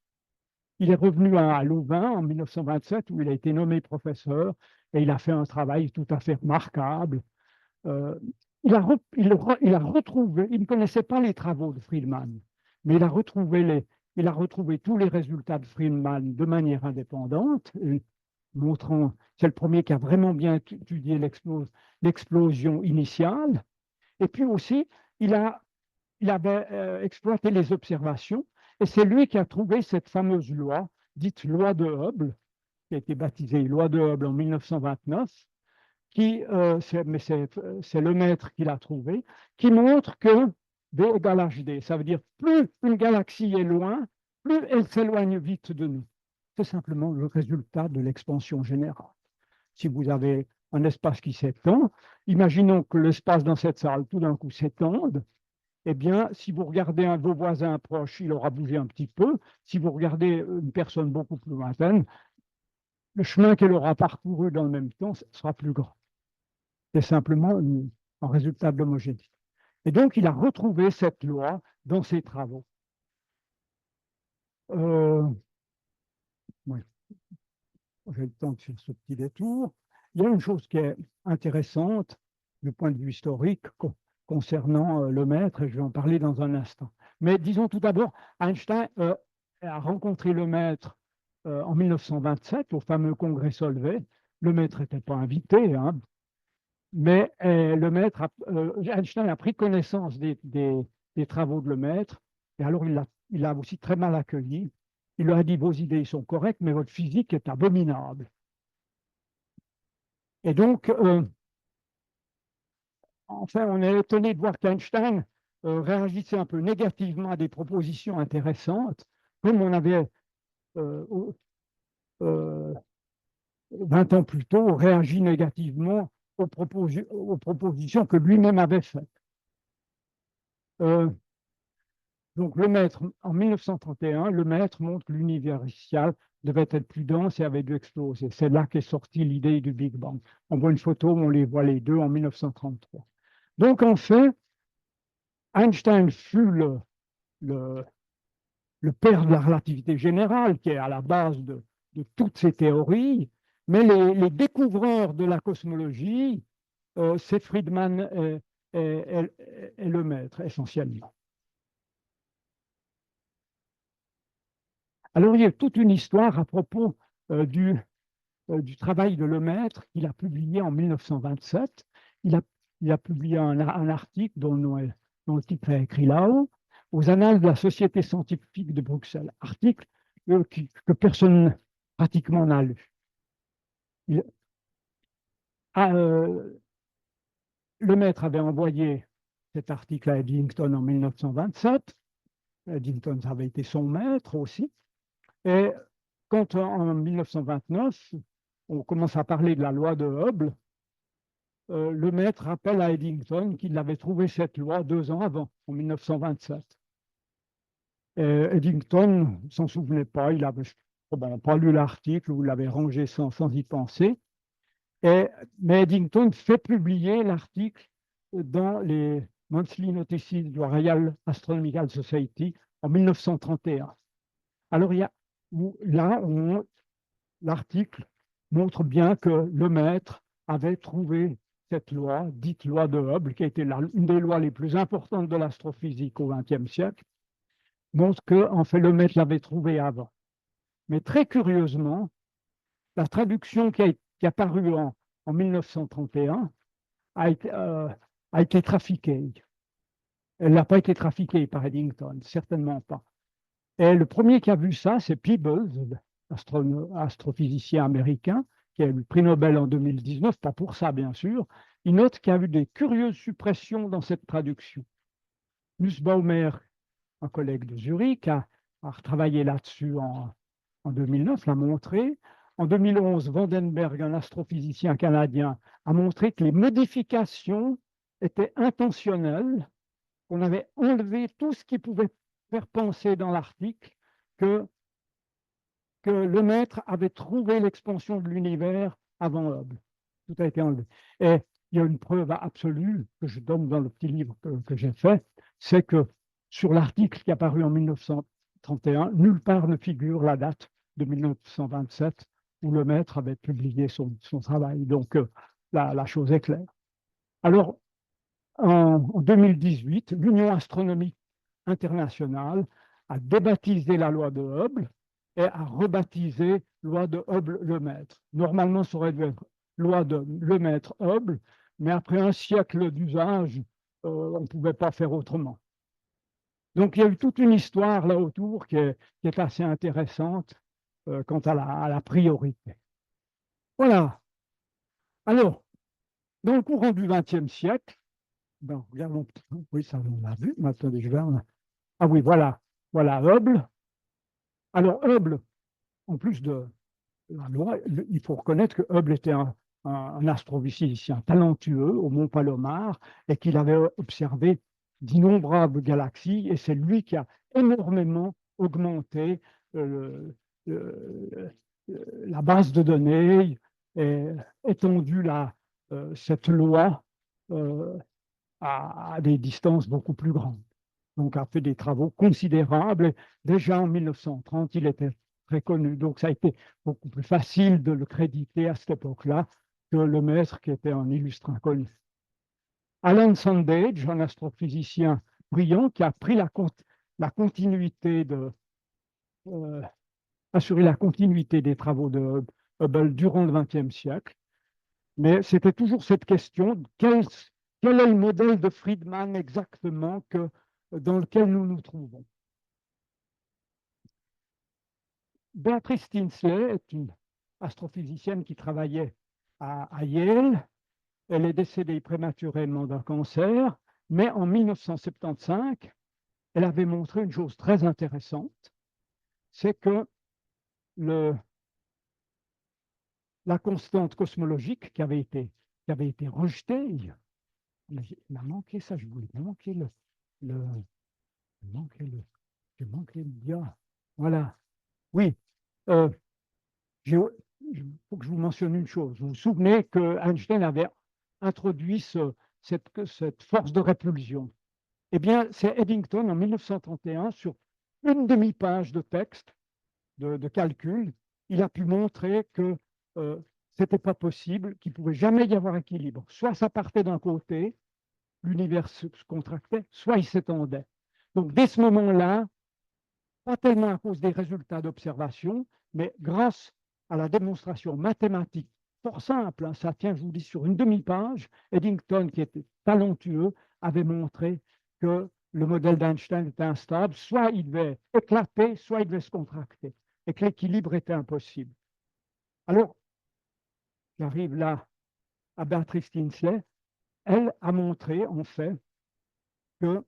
Il est revenu à Louvain en 1927, où il a été nommé professeur, et il a fait un travail tout à fait remarquable. Il a retrouvé, il ne connaissait pas les travaux de Friedman, mais il a retrouvé tous les résultats de Friedman de manière indépendante, montrant, c'est le premier qui a vraiment bien étudié l'explosion initiale. Et puis aussi, il avait exploité les observations, et c'est lui qui a trouvé cette fameuse loi, dite loi de Hubble, qui a été baptisée loi de Hubble en 1929, c'est Lemaître qui l'a trouvé, qui montre que V égale HD. Ça veut dire plus une galaxie est loin, plus elle s'éloigne vite de nous. C'est simplement le résultat de l'expansion générale. Si vous avez un espace qui s'étend, imaginons que l'espace dans cette salle tout d'un coup s'étende, eh bien, si vous regardez un de vos voisins proches, il aura bougé un petit peu. Si vous regardez une personne beaucoup plus lointaine, le chemin qu'elle aura parcouru dans le même temps sera plus grand. C'est simplement un résultat de l'homogénéité. Et donc, il a retrouvé cette loi dans ses travaux. Ouais. J'ai le temps de faire ce petit détour. Il y a une chose qui est intéressante du point de vue historique concernant Lemaître, et je vais en parler dans un instant. Mais disons tout d'abord, Einstein a rencontré Lemaître en 1927 au fameux congrès Solvay. Lemaître n'était pas invité, hein, mais Einstein a pris connaissance des travaux de Lemaître, et alors il l'a aussi très mal accueilli. Il leur a dit, vos idées sont correctes, mais votre physique est abominable. Et donc, enfin, on est étonné de voir qu'Einstein réagissait un peu négativement à des propositions intéressantes, comme on avait 20 ans plus tôt réagi négativement aux propositions que lui-même avait faites. Donc, Lemaître, en 1931, Lemaître montre que l'univers initial devait être plus dense et avait dû exploser. C'est là qu'est sortie l'idée du Big Bang. On voit une photo où on les voit les deux en 1933. Donc, en fait, Einstein fut le père de la relativité générale, qui est à la base de toutes ces théories, mais les découvreurs de la cosmologie, c'est Friedman et Lemaître, essentiellement. Alors, il y a toute une histoire à propos du travail de Lemaître qu'il a publié en 1927. Il a publié un article dont le titre est écrit là-haut, aux Annales de la Société scientifique de Bruxelles. Article que personne pratiquement n'a lu. Lemaître avait envoyé cet article à Eddington en 1927. Eddington avait été son maître aussi. Et quand en 1929, on commence à parler de la loi de Hubble, Lemaître rappelle à Eddington qu'il avait trouvé cette loi 2 ans avant, en 1927. Et Eddington ne s'en souvenait pas, il n'avait pas lu l'article ou l'avait rangé sans y penser. Mais Eddington fait publier l'article dans les Monthly Notices du Royal Astronomical Society en 1931. Alors, l'article montre bien que Lemaître avait trouvé cette loi, dite loi de Hubble, qui a été une des lois les plus importantes de l'astrophysique au XXe siècle, montre que, en fait, Lemaître l'avait trouvée avant. Mais très curieusement, la traduction qui a paru en 1931 a été trafiquée. Elle n'a pas été trafiquée par Eddington, certainement pas. Et le premier qui a vu ça, c'est Peebles, astrophysicien américain, qui a eu le prix Nobel en 2019, pas pour ça bien sûr. Il note qu'il y a eu des curieuses suppressions dans cette traduction. Nussbaumer, un collègue de Zurich, a retravaillé là-dessus en 2009, l'a montré. En 2011, Vandenberg, un astrophysicien canadien, a montré que les modifications étaient intentionnelles, qu'on avait enlevé tout ce qui pouvait faire penser dans l'article que Lemaître avait trouvé l'expansion de l'univers avant Hubble. Tout a été enlevé. Et il y a une preuve absolue que je donne dans le petit livre que j'ai fait, c'est que sur l'article qui est apparu en 1931, nulle part ne figure la date de 1927 où Lemaître avait publié son travail. Donc, la chose est claire. Alors, en 2018, l'Union astronomique internationale a débaptisé la loi de Hubble et a rebaptisé loi de Hubble-Lemaître. Normalement, ça aurait dû être loi de Lemaître-Hubble, mais après un siècle d'usage, on ne pouvait pas faire autrement. Donc, il y a eu toute une histoire là autour qui est assez intéressante quant à la priorité. Voilà. Alors, dans le courant du XXe siècle, ben, regardons, oui, ça on l'a vu, mais attendez, je vais Ah oui, voilà, Hubble. Alors, Hubble, en plus de la loi, il faut reconnaître que Hubble était un astrophysicien talentueux au Mont Palomar et qu'il avait observé d'innombrables galaxies, et c'est lui qui a énormément augmenté la base de données et étendu cette loi à des distances beaucoup plus grandes. Donc, a fait des travaux considérables. Déjà en 1930, il était très connu. Donc, ça a été beaucoup plus facile de le créditer à cette époque-là que Lemaître, qui était un illustre inconnu. Alan Sandage, un astrophysicien brillant, qui a pris assuré la continuité des travaux de Hubble durant le XXe siècle. Mais c'était toujours cette question, quel est le modèle de Friedman exactement dans lequel nous nous trouvons? Beatrice Tinsley est une astrophysicienne qui travaillait à Yale. Elle est décédée prématurément d'un cancer, mais en 1975, elle avait montré une chose très intéressante, c'est que la constante cosmologique qui avait été rejetée, il m'a manqué ça, je voulais manquer j'ai manqué le dia. Voilà. Oui. Il faut que je vous mentionne une chose. Vous vous souvenez que Einstein avait introduit cette force de répulsion. Eh bien, c'est Eddington en 1931, sur une demi-page de texte, de calcul, il a pu montrer que ce n'était pas possible, qu'il ne pouvait jamais y avoir équilibre. Soit ça partait d'un côté, l'univers se contractait, soit il s'étendait. Donc, dès ce moment-là, pas tellement à cause des résultats d'observation, mais grâce à la démonstration mathématique fort simple, hein, ça tient, je vous dis, sur une demi-page, Eddington, qui était talentueux, avait montré que le modèle d'Einstein était instable, soit il devait éclater, soit il devait se contracter, et que l'équilibre était impossible. Alors, j'arrive là à Béatrice Tinsley, elle a montré en fait que,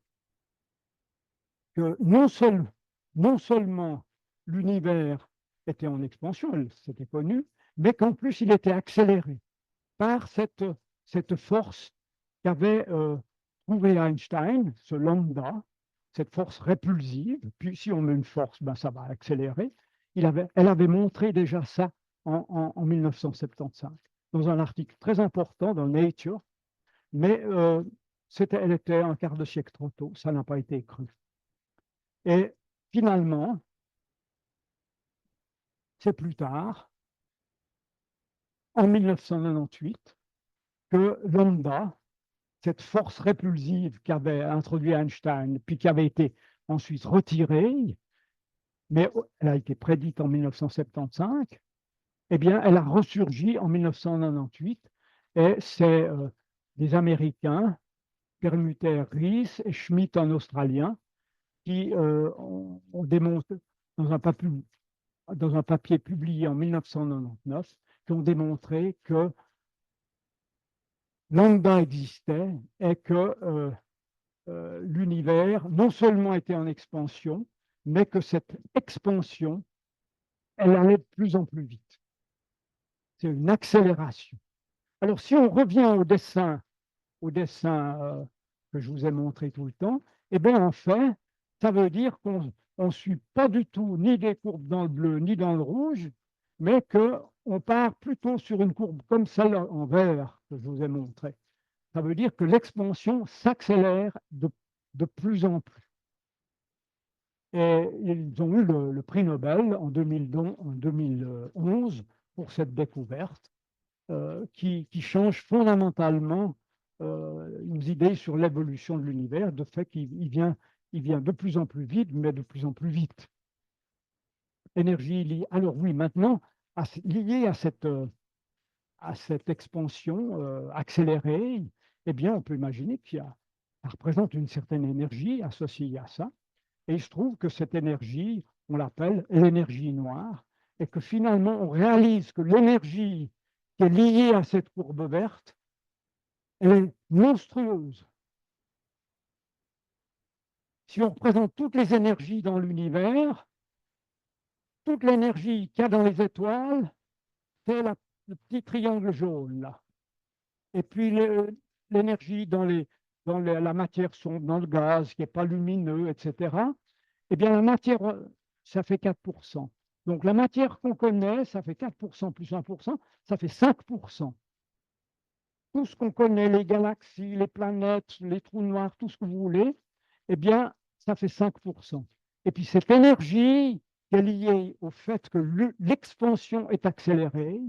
non seulement l'univers était en expansion, c'était connu, mais qu'en plus il était accéléré par cette force qu'avait trouvé Einstein, ce lambda, cette force répulsive. Puis si on met une force, ben, ça va accélérer. Elle avait montré déjà ça en 1975 dans un article très important dans Nature, mais elle était un quart de siècle trop tôt, ça n'a pas été cru. Et finalement, c'est plus tard, en 1998, que lambda, cette force répulsive qu'avait introduit Einstein, puis qui avait été ensuite retirée, mais elle a été prédite en 1975, eh bien, elle a ressurgi en 1998, et c'est des Américains, Perlmutter Rees et Schmidt, un Australien, qui ont démontré dans un papier publié en 1999, qui ont démontré que lambda existait et que l'univers non seulement était en expansion, mais que cette expansion, elle allait de plus en plus vite. C'est une accélération. Alors, si on revient au dessin que je vous ai montré tout le temps, eh bien, en fait, ça veut dire qu'on ne suit pas du tout ni des courbes dans le bleu ni dans le rouge, mais qu'on part plutôt sur une courbe comme celle en vert que je vous ai montré. Ça veut dire que l'expansion s'accélère de plus en plus. Et ils ont eu le prix Nobel en 2011 pour cette découverte qui change fondamentalement nos idées sur l'évolution de l'univers, de fait qu'il vient de plus en plus vite, mais de plus en plus vite. Énergie liée. Alors oui, maintenant, liée à cette expansion accélérée, eh bien, on peut imaginer ça représente une certaine énergie associée à ça. Et il se trouve que cette énergie, on l'appelle l'énergie noire, et que finalement, on réalise que l'énergie qui est liée à cette courbe verte, elle est monstrueuse. Si on représente toutes les énergies dans l'univers, toute l'énergie qu'il y a dans les étoiles, c'est le petit triangle jaune là. Et puis l'énergie dans la matière sombre, dans le gaz qui n'est pas lumineux, etc. Eh bien, la matière, ça fait 4%. Donc, la matière qu'on connaît, ça fait 4% plus 1%, ça fait 5%. Tout ce qu'on connaît, les galaxies, les planètes, les trous noirs, tout ce que vous voulez, eh bien, ça fait 5%. Et puis, cette énergie qui est liée au fait que l'expansion est accélérée,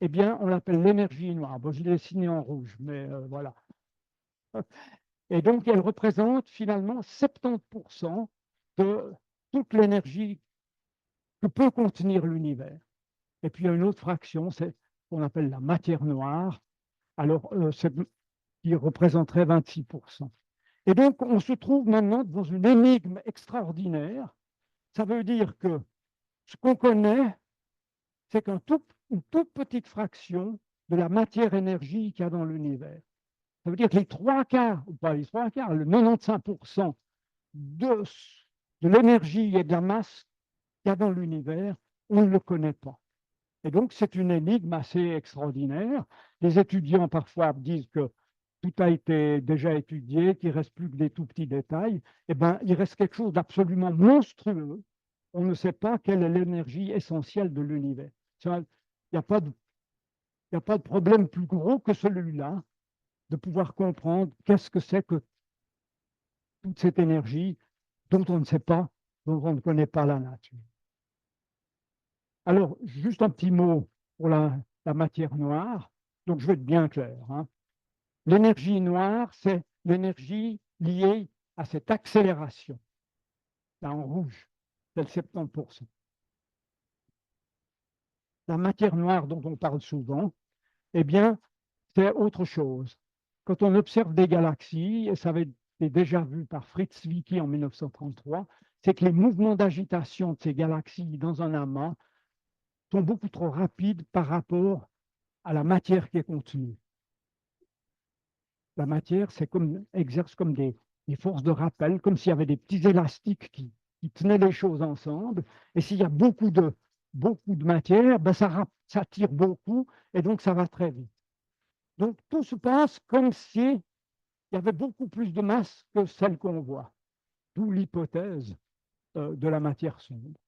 eh bien, on l'appelle l'énergie noire. Bon, je l'ai dessiné en rouge, mais voilà. Et donc, elle représente finalement 70% de toute l'énergie que peut contenir l'univers. Et puis, il y a une autre fraction, c'est ce qu'on appelle la matière noire, alors qui représenterait 26%. Et donc, on se trouve maintenant dans une énigme extraordinaire. Ça veut dire que ce qu'on connaît, c'est une toute petite fraction de la matière-énergie qu'il y a dans l'univers. Ça veut dire que les trois quarts, ou pas les trois quarts, le 95% de l'énergie et de la masse qu'il y a dans l'univers, on ne le connaît pas. Et donc, c'est une énigme assez extraordinaire. Les étudiants, parfois, disent que tout a été déjà étudié, qu'il ne reste plus que des tout petits détails. Eh bien, il reste quelque chose d'absolument monstrueux. On ne sait pas quelle est l'énergie essentielle de l'univers. Il n'y a pas de problème plus gros que celui-là, de pouvoir comprendre qu'est-ce que c'est que toute cette énergie dont on ne sait pas dont on ne connaît pas la nature. Alors, juste un petit mot pour la matière noire. Donc, je vais être bien clair, hein. L'énergie noire, c'est l'énergie liée à cette accélération. Là, en rouge, c'est le 70%. La matière noire dont on parle souvent, eh bien, c'est autre chose. Quand on observe des galaxies, et ça avait été déjà vu par Fritz Zwicky en 1933, c'est que les mouvements d'agitation de ces galaxies dans un amas sont beaucoup trop rapides par rapport à la matière qui est contenue. La matière, exerce comme des forces de rappel, comme s'il y avait des petits élastiques qui tenaient les choses ensemble. Et s'il y a beaucoup de matière, ben ça tire beaucoup et donc ça va très vite. Donc tout se passe comme s'il y avait beaucoup plus de masse que celle qu'on voit. D'où l'hypothèse de la matière sombre.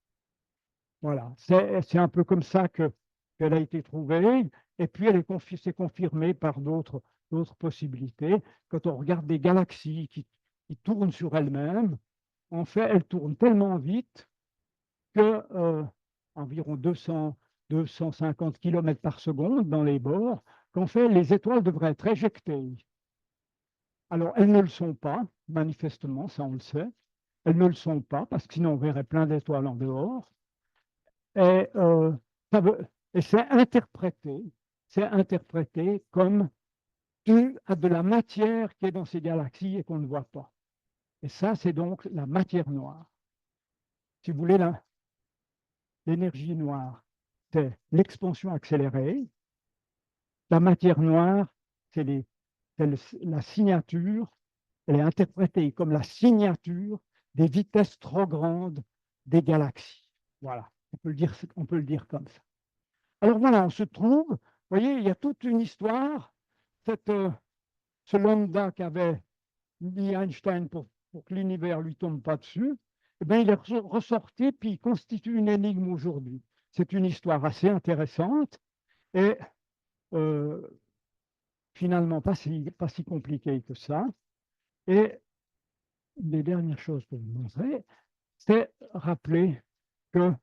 Voilà, c'est un peu comme ça qu'elle a été trouvée, et puis elle s'est confirmée par d'autres possibilités. Quand on regarde des galaxies qui tournent sur elles-mêmes, en fait, elles tournent tellement vite que environ 250 km par seconde dans les bords, qu'en fait, les étoiles devraient être éjectées. Alors, elles ne le sont pas, manifestement, ça on le sait. Elles ne le sont pas, parce que sinon on verrait plein d'étoiles en dehors. Et, c'est interprété comme dû à de la matière qui est dans ces galaxies et qu'on ne voit pas. Et ça, c'est donc la matière noire. Si vous voulez, l'énergie noire, c'est l'expansion accélérée. La matière noire, c'est la signature, elle est interprétée comme la signature des vitesses trop grandes des galaxies. Voilà, on peut le dire comme ça. Alors voilà, on se trouve, vous voyez, il y a toute une histoire, ce lambda qu'avait dit Einstein pour que l'univers ne lui tombe pas dessus, eh bien, il est ressorti, puis il constitue une énigme aujourd'hui. C'est une histoire assez intéressante et finalement pas si compliquée que ça. Et les dernières choses que je vous montrer, c'est rappeler que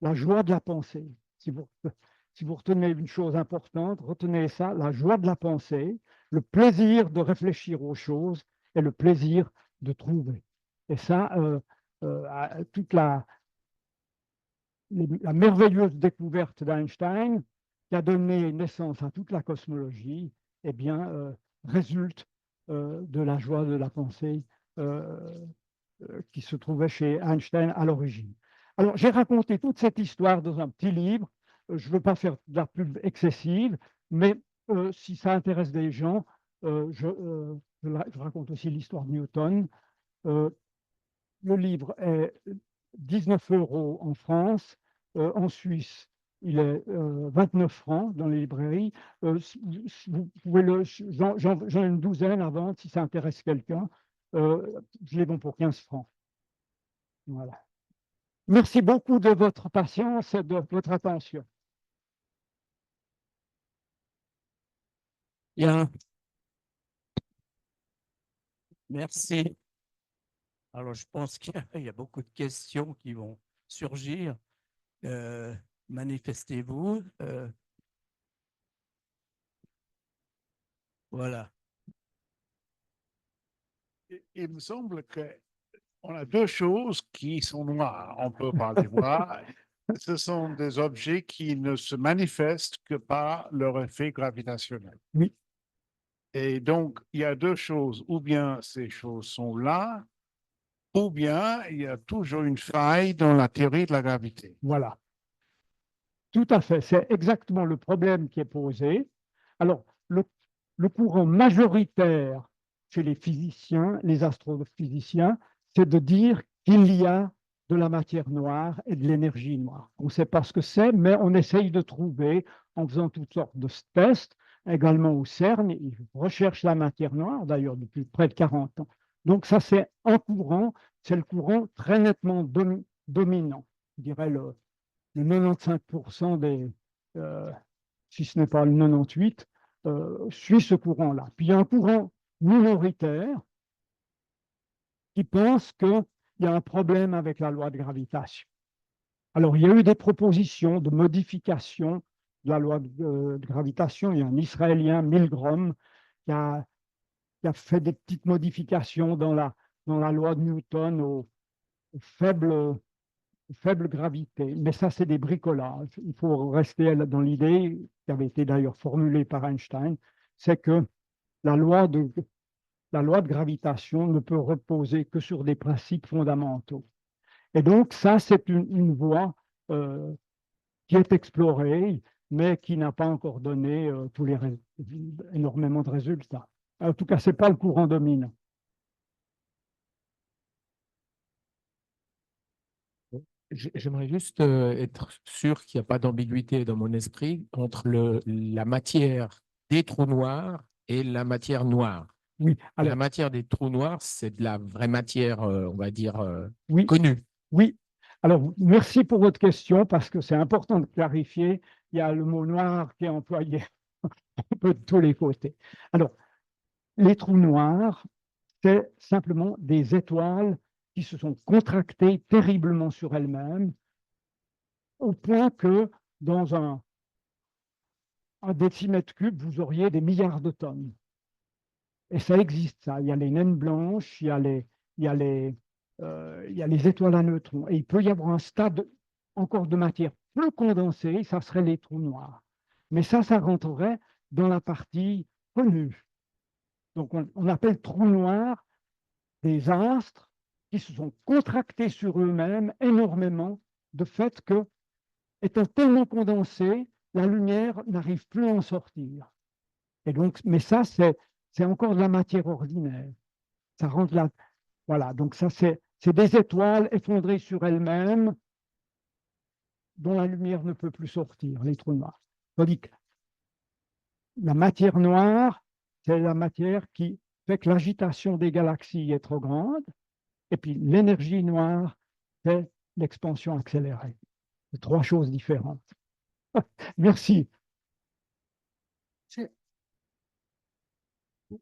la joie de la pensée, si vous retenez une chose importante, retenez ça, la joie de la pensée, le plaisir de réfléchir aux choses et le plaisir de trouver. Et ça, toute la merveilleuse découverte d'Einstein, qui a donné naissance à toute la cosmologie, eh bien, résulte de la joie de la pensée qui se trouvait chez Einstein à l'origine. Alors, j'ai raconté toute cette histoire dans un petit livre. Je ne veux pas faire de la pub excessive, mais si ça intéresse des gens, je raconte aussi l'histoire de Newton. Le livre est 19 € en France. En Suisse, il est 29 francs dans les librairies. Vous pouvez j'en ai une douzaine à vendre si ça intéresse quelqu'un. Je les vends pour 15 francs. Voilà. Merci beaucoup de votre patience et de votre attention. Bien, merci. Alors, je pense qu'il y a beaucoup de questions qui vont surgir. Manifestez-vous. Voilà. Il me semble qu'on a deux choses qui sont noires. On peut parler noir. Ce sont des objets qui ne se manifestent que par leur effet gravitationnel. Oui. Et donc, il y a deux choses. Ou bien ces choses sont là, ou bien il y a toujours une faille dans la théorie de la gravité. Voilà. Tout à fait. C'est exactement le problème qui est posé. Alors, le courant majoritaire chez les physiciens, les astrophysiciens, c'est de dire qu'il y a de la matière noire et de l'énergie noire. On ne sait pas ce que c'est, mais on essaye de trouver en faisant toutes sortes de tests. Également au CERN, ils recherchent la matière noire, d'ailleurs depuis près de 40 ans. Donc ça, c'est un courant, c'est le courant très nettement dominant. Je dirais le 95% si ce n'est pas le 98, suit ce courant-là. Puis il y a un courant minoritaire qui pense qu'il il y a un problème avec la loi de gravitation. Alors, il y a eu des propositions de modification de la loi de gravitation. Il y a un Israélien, Milgrom, qui a fait des petites modifications dans la loi de Newton aux faibles gravité. Mais ça, c'est des bricolages. Il faut rester dans l'idée qui avait été d'ailleurs formulée par Einstein, c'est que la loi de gravitation ne peut reposer que sur des principes fondamentaux. Et donc, ça, c'est une voie qui est explorée, mais qui n'a pas encore donné énormément de résultats. En tout cas, ce n'est pas le courant dominant. J'aimerais juste être sûr qu'il n'y a pas d'ambiguïté dans mon esprit entre la matière des trous noirs et la matière noire. Oui, alors, La matière des trous noirs, c'est de la vraie matière, on va dire, oui, connue. oui. Alors, merci pour votre question parce que c'est important de clarifier. Il y a le mot noir qui est employé un peu de tous les côtés. Alors, les trous noirs, c'est simplement des étoiles qui se sont contractées terriblement sur elles-mêmes, au point que dans un décimètre cube, vous auriez des milliards de tonnes. Et ça existe, ça. Il y a les naines blanches, il y a les étoiles à neutrons. Et il peut y avoir un stade encore de matière peu condensée, ça serait les trous noirs. Mais ça rentrerait dans la partie connue. Donc, on appelle trous noirs des astres qui se sont contractés sur eux-mêmes énormément, de fait que, étant tellement condensés, la lumière n'arrive plus à en sortir. Et donc, mais ça, c'est encore de la matière ordinaire. Ça rentre là. Voilà, donc ça, c'est des étoiles effondrées sur elles-mêmes dont la lumière ne peut plus sortir, les trous noirs. Tandis que la matière noire, c'est la matière qui fait que l'agitation des galaxies est trop grande. Et puis l'énergie noire, c'est l'expansion accélérée. C'est trois choses différentes. Merci.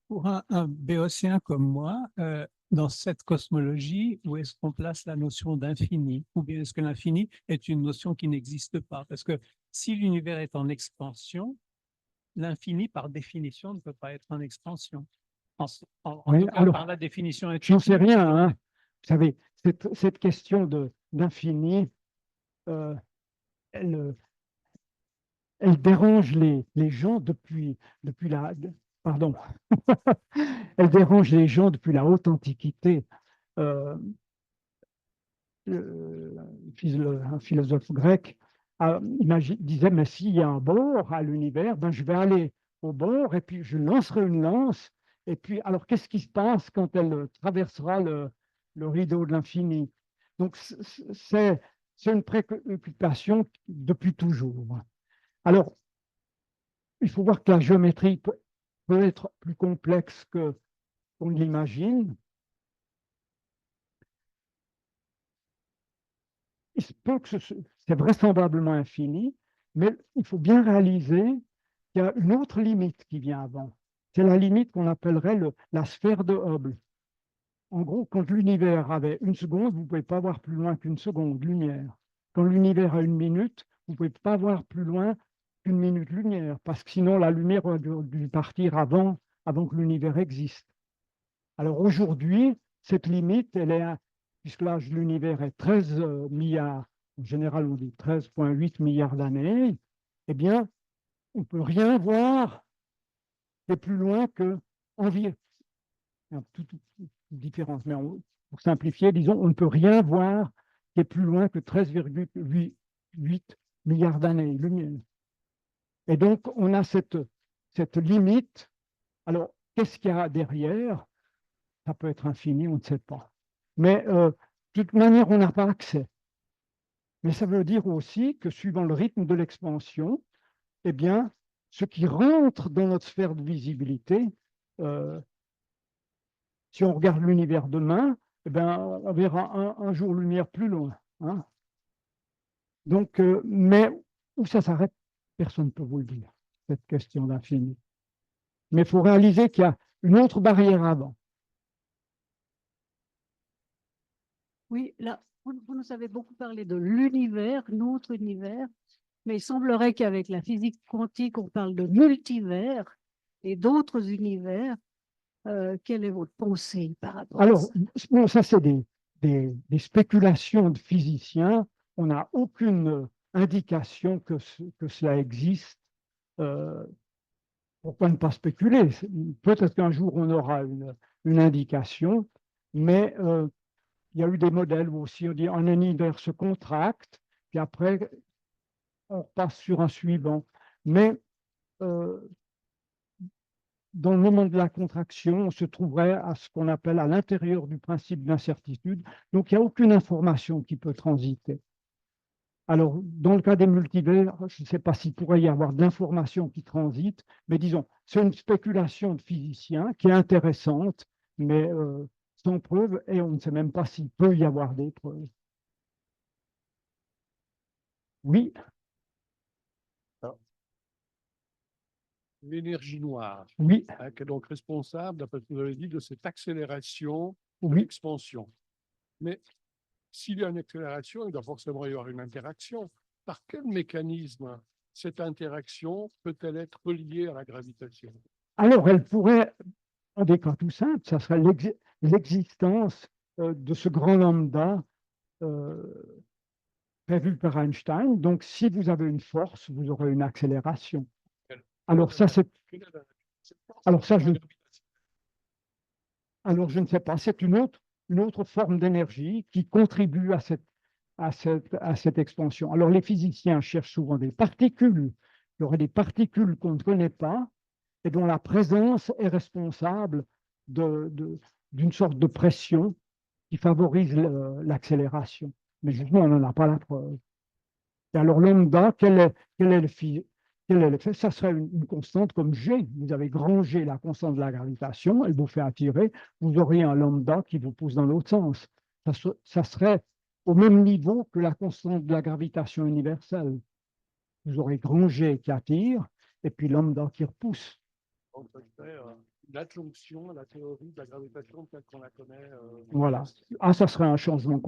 Pour un béotien comme moi, dans cette cosmologie, où est-ce qu'on place la notion d'infini? Ou bien est-ce que l'infini est une notion qui n'existe pas? Parce que si l'univers est en expansion, l'infini, par définition, ne peut pas être en expansion. En Oui, tout cas, alors, par la définition j'en sais intuitive. rien. Hein. Vous savez, cette question d'infini, elle dérange les gens depuis pardon, elle dérange les gens depuis la haute antiquité. Un philosophe grec disait, mais s'il y a un bord à l'univers, ben, je vais aller au bord et puis je lancerai une lance. Et puis, alors, qu'est-ce qui se passe quand elle traversera le rideau de l'infini? Donc, c'est une préoccupation depuis toujours. Alors, il faut voir que la géométrie peut être plus complexe qu'on l'imagine. Il se peut que c'est vraisemblablement infini, mais il faut bien réaliser qu'il y a une autre limite qui vient avant. C'est la limite qu'on appellerait la sphère de Hubble. En gros, quand l'univers avait une seconde, vous ne pouvez pas voir plus loin qu'une seconde lumière. Quand l'univers a une minute, vous ne pouvez pas voir plus loin qu'une minute lumière, parce que sinon la lumière aurait dû partir avant que l'univers existe. Alors aujourd'hui, cette limite, puisque l'âge de l'univers est 13 milliards, en général on dit 13,8 milliards d'années, eh bien, on ne peut rien voir de plus loin que environ. Toute différence, mais pour simplifier, disons, on ne peut rien voir qui est plus loin que 13,8 milliards d'années-lumière. Et donc, on a cette limite. Alors, qu'est-ce qu'il y a derrière? Ça peut être infini, on ne sait pas. Mais de toute manière, on n'a pas accès. Mais ça veut dire aussi que suivant le rythme de l'expansion, eh bien, ce qui rentre dans notre sphère de visibilité, si on regarde l'univers demain, eh bien, on verra un jour-lumière plus loin. Hein. Donc, mais où ça s'arrête, personne ne peut vous le dire, cette question d'infini. Mais il faut réaliser qu'il y a une autre barrière avant. Oui, là, vous nous avez beaucoup parlé de l'univers, notre univers, mais il semblerait qu'avec la physique quantique, on parle de multivers et d'autres univers. Quelle est votre pensée par rapport à Alors, ça? bon, ça, c'est des spéculations de physiciens. On n'a aucune indication que cela existe. Pourquoi ne pas spéculer? Peut-être qu'un jour, on aura une indication, mais il y a eu des modèles où aussi on dit un univers se contracte, puis après, on passe sur un suivant. Mais euh, dans le moment de la contraction, on se trouverait à ce qu'on appelle à l'intérieur du principe d'incertitude. Donc, il n'y a aucune information qui peut transiter. Alors, dans le cas des multivers, je ne sais pas s'il pourrait y avoir d'informations qui transitent, mais disons, c'est une spéculation de physiciens qui est intéressante, mais sans preuve, et on ne sait même pas s'il peut y avoir des preuves. Oui, L'énergie noire, oui, qui est donc responsable, d'après ce que vous avez dit, de cette accélération de oui. l'expansion. Mais s'il y a une accélération, il doit forcément y avoir une interaction. Par quel mécanisme cette interaction peut-elle être reliée à la gravitation? Alors, elle pourrait, en des cas tout simples, ça serait l'existence de ce grand lambda prévu par Einstein. Donc, si vous avez une force, vous aurez une accélération. Alors, ça, c'est. Alors, ça, alors, je ne sais pas. C'est une autre forme d'énergie qui contribue à cette expansion. Alors, les physiciens cherchent souvent des particules. Il y aurait des particules qu'on ne connaît pas et dont la présence est responsable d'une sorte de pression qui favorise l'accélération. Mais justement, on n'en a pas la preuve. Et alors, lambda, quel est l'effet? Ça serait une constante comme G. Vous avez grand G, la constante de la gravitation, elle vous fait attirer. Vous auriez un lambda qui vous pousse dans l'autre sens. Ça serait au même niveau que la constante de la gravitation universelle. Vous aurez grand G qui attire et puis lambda qui repousse. Donc, ça serait l'adjonction à la théorie de la gravitation telle qu'on la connaît. Voilà. Ah, ça serait un changement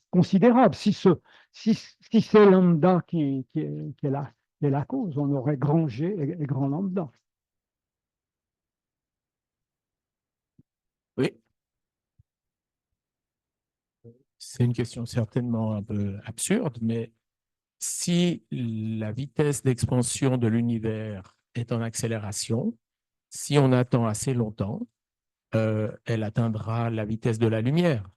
considérable. Si c'est lambda qui est la cause, on aurait grand G et grand lambda. Oui. C'est une question certainement un peu absurde, mais si la vitesse d'expansion de l'univers est en accélération, si on attend assez longtemps, elle atteindra la vitesse de la lumière.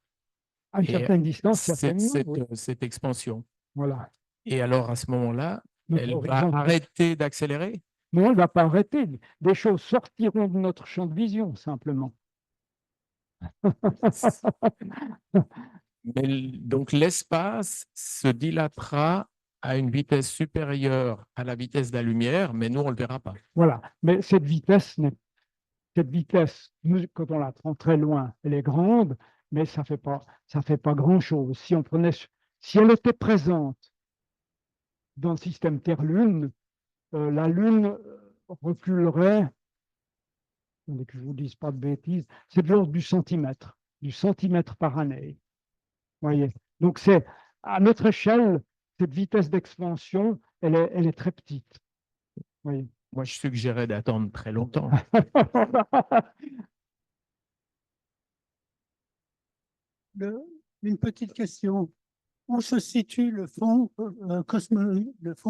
À une Et certaine distance, certainement. Oui. cette expansion. Voilà. Et alors, à ce moment-là, Notre elle va horizon. arrêter d'accélérer? Non, elle ne va pas arrêter. Des choses sortiront de notre champ de vision, simplement. Mais, donc, l'espace se dilatera à une vitesse supérieure à la vitesse de la lumière, mais nous, on ne le verra pas. Voilà. Mais cette vitesse, quand on la prend très loin, elle est grande, mais ça fait pas grand-chose. Si elle était présente dans le système Terre-Lune, la Lune reculerait, que je ne vous dise pas de bêtises, c'est de l'ordre du centimètre par année. Voyez. Donc, c'est à notre échelle, cette vitesse d'expansion, elle est très petite. Voyez. Moi, je suggérais d'attendre très longtemps. Une petite question. Où se situe le fond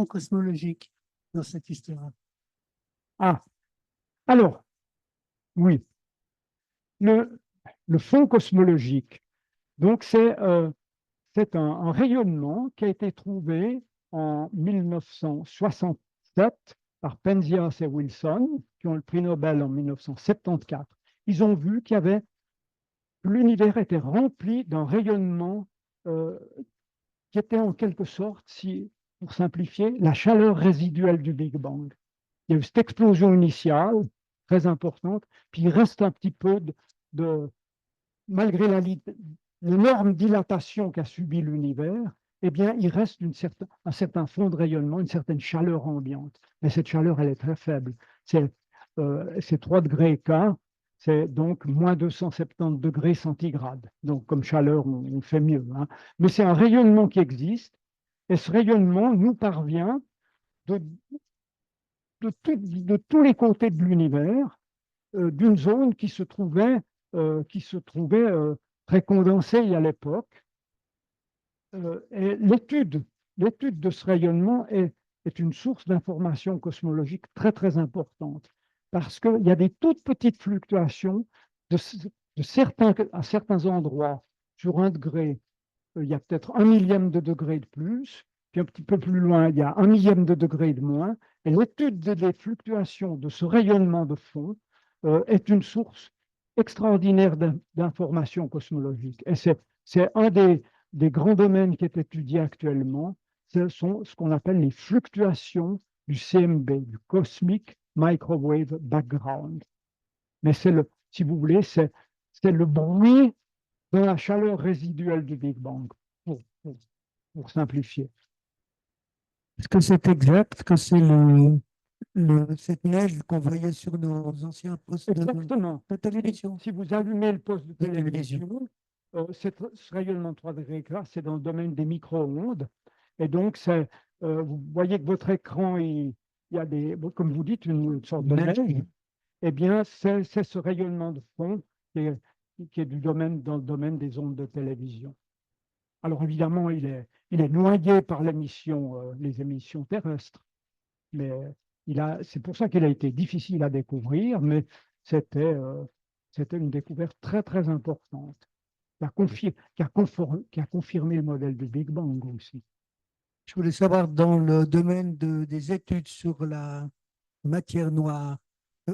cosmologique dans cette histoire? Ah, alors, oui, le fond cosmologique, donc c'est un rayonnement qui a été trouvé en 1967 par Penzias et Wilson, qui ont le prix Nobel en 1974. Ils ont vu l'univers était rempli d'un rayonnement qui était en quelque sorte, pour simplifier, la chaleur résiduelle du Big Bang. Il y a eu cette explosion initiale, très importante, puis il reste un petit peu malgré l'énorme dilatation qu'a subi l'univers, eh bien, il reste un certain fond de rayonnement, une certaine chaleur ambiante. Mais cette chaleur, elle est très faible. C'est 3 degrés K, c'est donc moins 270 degrés centigrades. Donc, comme chaleur, on fait mieux, hein. Mais c'est un rayonnement qui existe, et ce rayonnement nous parvient de tous les côtés de l'univers, d'une zone qui se trouvait très condensée à l'époque. Et l'étude de ce rayonnement est une source d'information cosmologique très, très importante, parce qu'il y a des toutes petites fluctuations à certains endroits, sur 1 degré, il y a peut-être 1 millième de degré de plus, puis un petit peu plus loin, il y a 1 millième de degré de moins, et l'étude des fluctuations de ce rayonnement de fond est une source extraordinaire d'informations cosmologiques. Et c'est un des grands domaines qui est étudié actuellement, ce sont ce qu'on appelle les fluctuations du CMB, du Cosmic Microwave Background. Mais si vous voulez, c'est le bruit de la chaleur résiduelle du Big Bang, pour simplifier. Est-ce que c'est exact que c'est cette neige qu'on voyait sur nos anciens postes Exactement. de télévision? Si vous allumez le poste de De télévision. télévision, ce rayonnement de 3 degrés, c'est dans le domaine des micro-ondes. Et donc, vous voyez que votre écran, il y a comme vous dites, une sorte de neige. Eh bien, c'est ce rayonnement de fond qui est dans le domaine des ondes de télévision. Alors, évidemment, il est noyé par les émissions terrestres. Mais c'est pour ça qu'il a été difficile à découvrir, mais c'était une découverte très, très importante, qui a confirmé le modèle du Big Bang aussi. Je voulais savoir, dans le domaine des études sur la matière noire,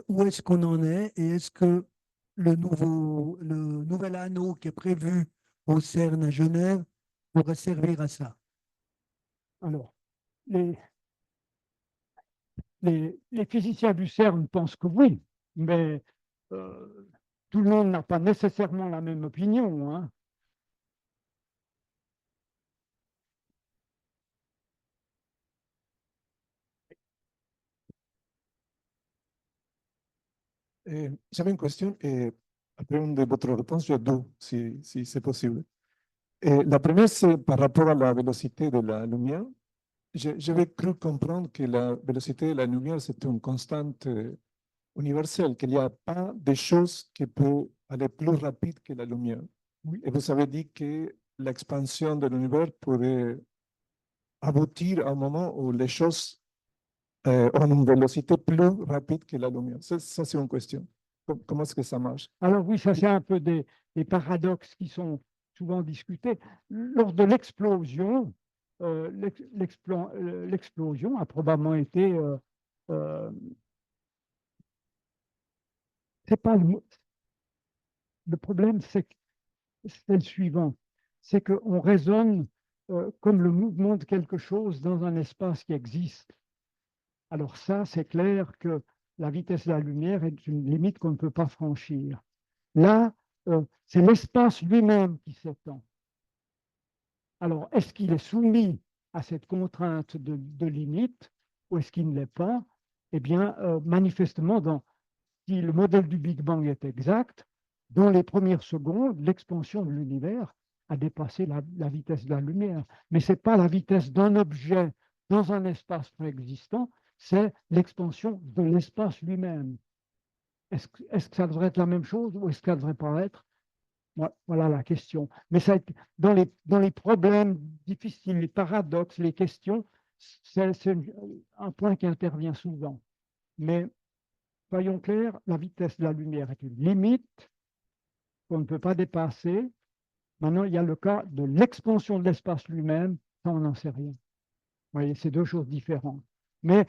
où est-ce qu'on en est et est-ce que le nouvel anneau qui est prévu au CERN à Genève pourrait servir à ça? Alors, les physiciens du CERN pensent que oui, mais tout le monde n'a pas nécessairement la même opinion, hein. J'avais une question et après une de votre réponse, j'ai deux, si c'est possible. La première, c'est par rapport à la vélocité de la lumière. J'avais cru comprendre que la vélocité de la lumière, c'est une constante universelle, qu'il n'y a pas de choses qui peuvent aller plus rapide que la lumière. Oui. Et vous avez dit que l'expansion de l'univers pourrait aboutir à un moment où les choses ont une vélocité plus rapide que la lumière. Ça c'est une question. Comment est-ce que ça marche? Alors oui, ça c'est un peu des paradoxes qui sont souvent discutés. Lors de l'explosion, l'explosion a probablement été... c'est pas le problème, c'est le suivant. C'est qu'on raisonne comme le mouvement de quelque chose dans un espace qui existe. Alors ça, c'est clair que la vitesse de la lumière est une limite qu'on ne peut pas franchir. Là, c'est l'espace lui-même qui s'étend. Alors, est-ce qu'il est soumis à cette contrainte de limite ou est-ce qu'il ne l'est pas? Eh bien, manifestement, si le modèle du Big Bang est exact, dans les premières secondes, l'expansion de l'univers a dépassé la vitesse de la lumière. Mais ce n'est pas la vitesse d'un objet dans un espace préexistant, c'est l'expansion de l'espace lui-même. Est-ce que ça devrait être la même chose ou est-ce que ça ne devrait pas être? Voilà la question. Mais ça, dans les problèmes difficiles, les paradoxes, les questions, c'est un point qui intervient souvent. Mais soyons clairs, la vitesse de la lumière est une limite qu'on ne peut pas dépasser. Maintenant, il y a le cas de l'expansion de l'espace lui-même, ça, on n'en sait rien. Vous voyez, c'est deux choses différentes. Mais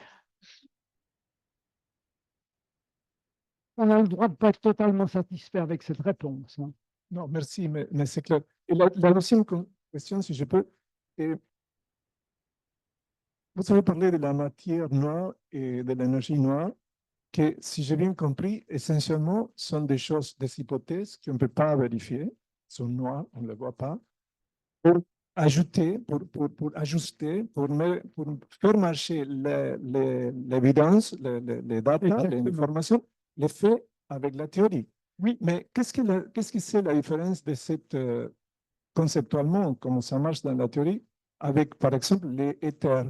on a le droit de ne pas être totalement satisfait avec cette réponse, hein. Non, merci, mais c'est clair. Et la deuxième question, si je peux, vous avez parlé de la matière noire et de l'énergie noire, que si j'ai bien compris, essentiellement, sont des choses, des hypothèses qu'on ne peut pas vérifier, sont noires, on ne les voit pas, pour ajouter, pour ajuster, pour faire marcher l'évidence, les data, les informations, les faits avec la théorie. Oui, Mais qu'est-ce que c'est la différence de cette, conceptuellement, comment ça marche dans la théorie, avec, par exemple, les éthers,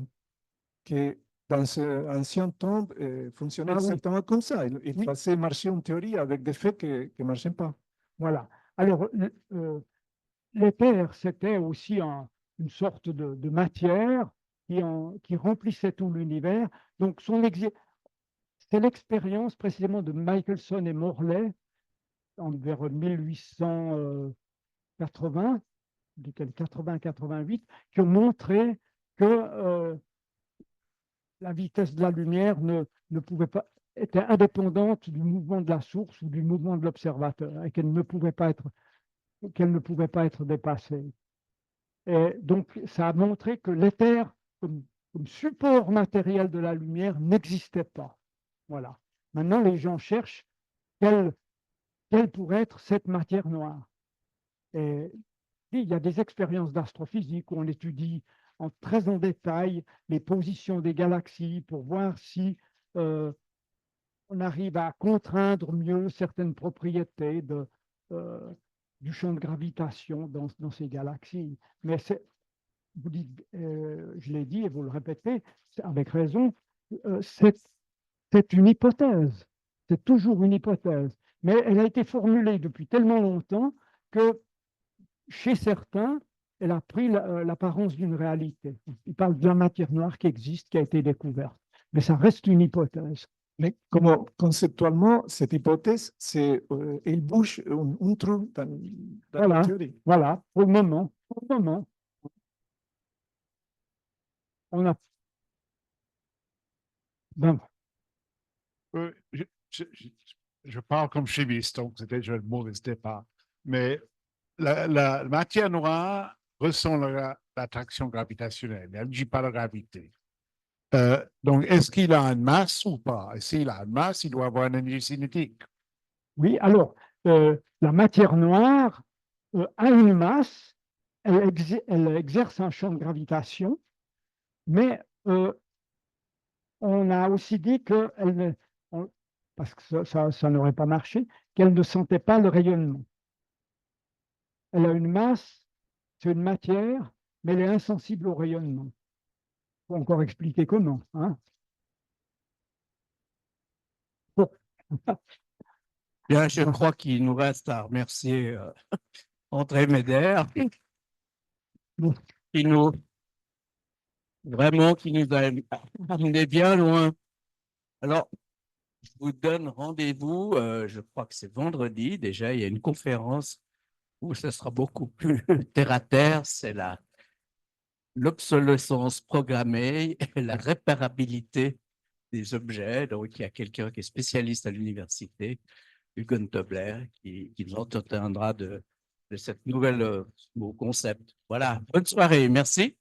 qui, dans ce ancien temps, fonctionnaient Ah oui. exactement comme ça. Ils Oui. faisaient marcher une théorie avec des faits qui ne marchaient pas. voilà. Alors, l'éther, c'était aussi une sorte de matière qui remplissait tout l'univers. Donc, c'est l'expérience précisément de Michelson et Morley vers 1880, duquel 80-88, qui ont montré que la vitesse de la lumière ne pouvait pas était indépendante du mouvement de la source ou du mouvement de l'observateur et qu'elle ne pouvait pas être dépassée. Et donc, ça a montré que l'éther, comme support matériel de la lumière, n'existait pas. Voilà. Maintenant, les gens cherchent quelle pourrait être cette matière noire. Et il y a des expériences d'astrophysique où on étudie très en détail les positions des galaxies pour voir si on arrive à contraindre mieux certaines propriétés du champ de gravitation dans ces galaxies. Mais vous dites, je l'ai dit et vous le répétez avec raison, c'est une hypothèse. C'est toujours une hypothèse. Mais elle a été formulée depuis tellement longtemps que chez certains, elle a pris l'apparence d'une réalité. Ils parlent de la matière noire qui existe, qui a été découverte. Mais ça reste une hypothèse. Mais comment, conceptuellement, cette hypothèse, il bouge un trou dans la Voilà, théorie. voilà, pour le moment, on a. Ben, Je, je parle comme chimiste, donc c'est déjà le mauvais départ. Mais la matière noire ressent l'attraction gravitationnelle. Elle ne dit pas la gravité. Donc, est-ce qu'il a une masse ou pas? Et s'il a une masse, il doit avoir une énergie cinétique. oui, alors, la matière noire a une masse, elle exerce un champ de gravitation, mais on a aussi dit qu'elle parce que ça n'aurait pas marché, qu'elle ne sentait pas le rayonnement. Elle a une masse, c'est une matière, mais elle est insensible au rayonnement. Il faut encore expliquer comment. Hein. Bon. Bien, je crois qu'il nous reste à remercier André Médère, Bon. qui nous a amené bien loin. Alors, je vous donne rendez-vous, je crois que c'est vendredi déjà, il y a une conférence où ce sera beaucoup plus terre à terre, c'est l'obsolescence programmée et la réparabilité des objets. Donc, il y a quelqu'un qui est spécialiste à l'université, Hugo Tobler, qui nous entendra de cette nouvelle concept. Voilà, bonne soirée, merci.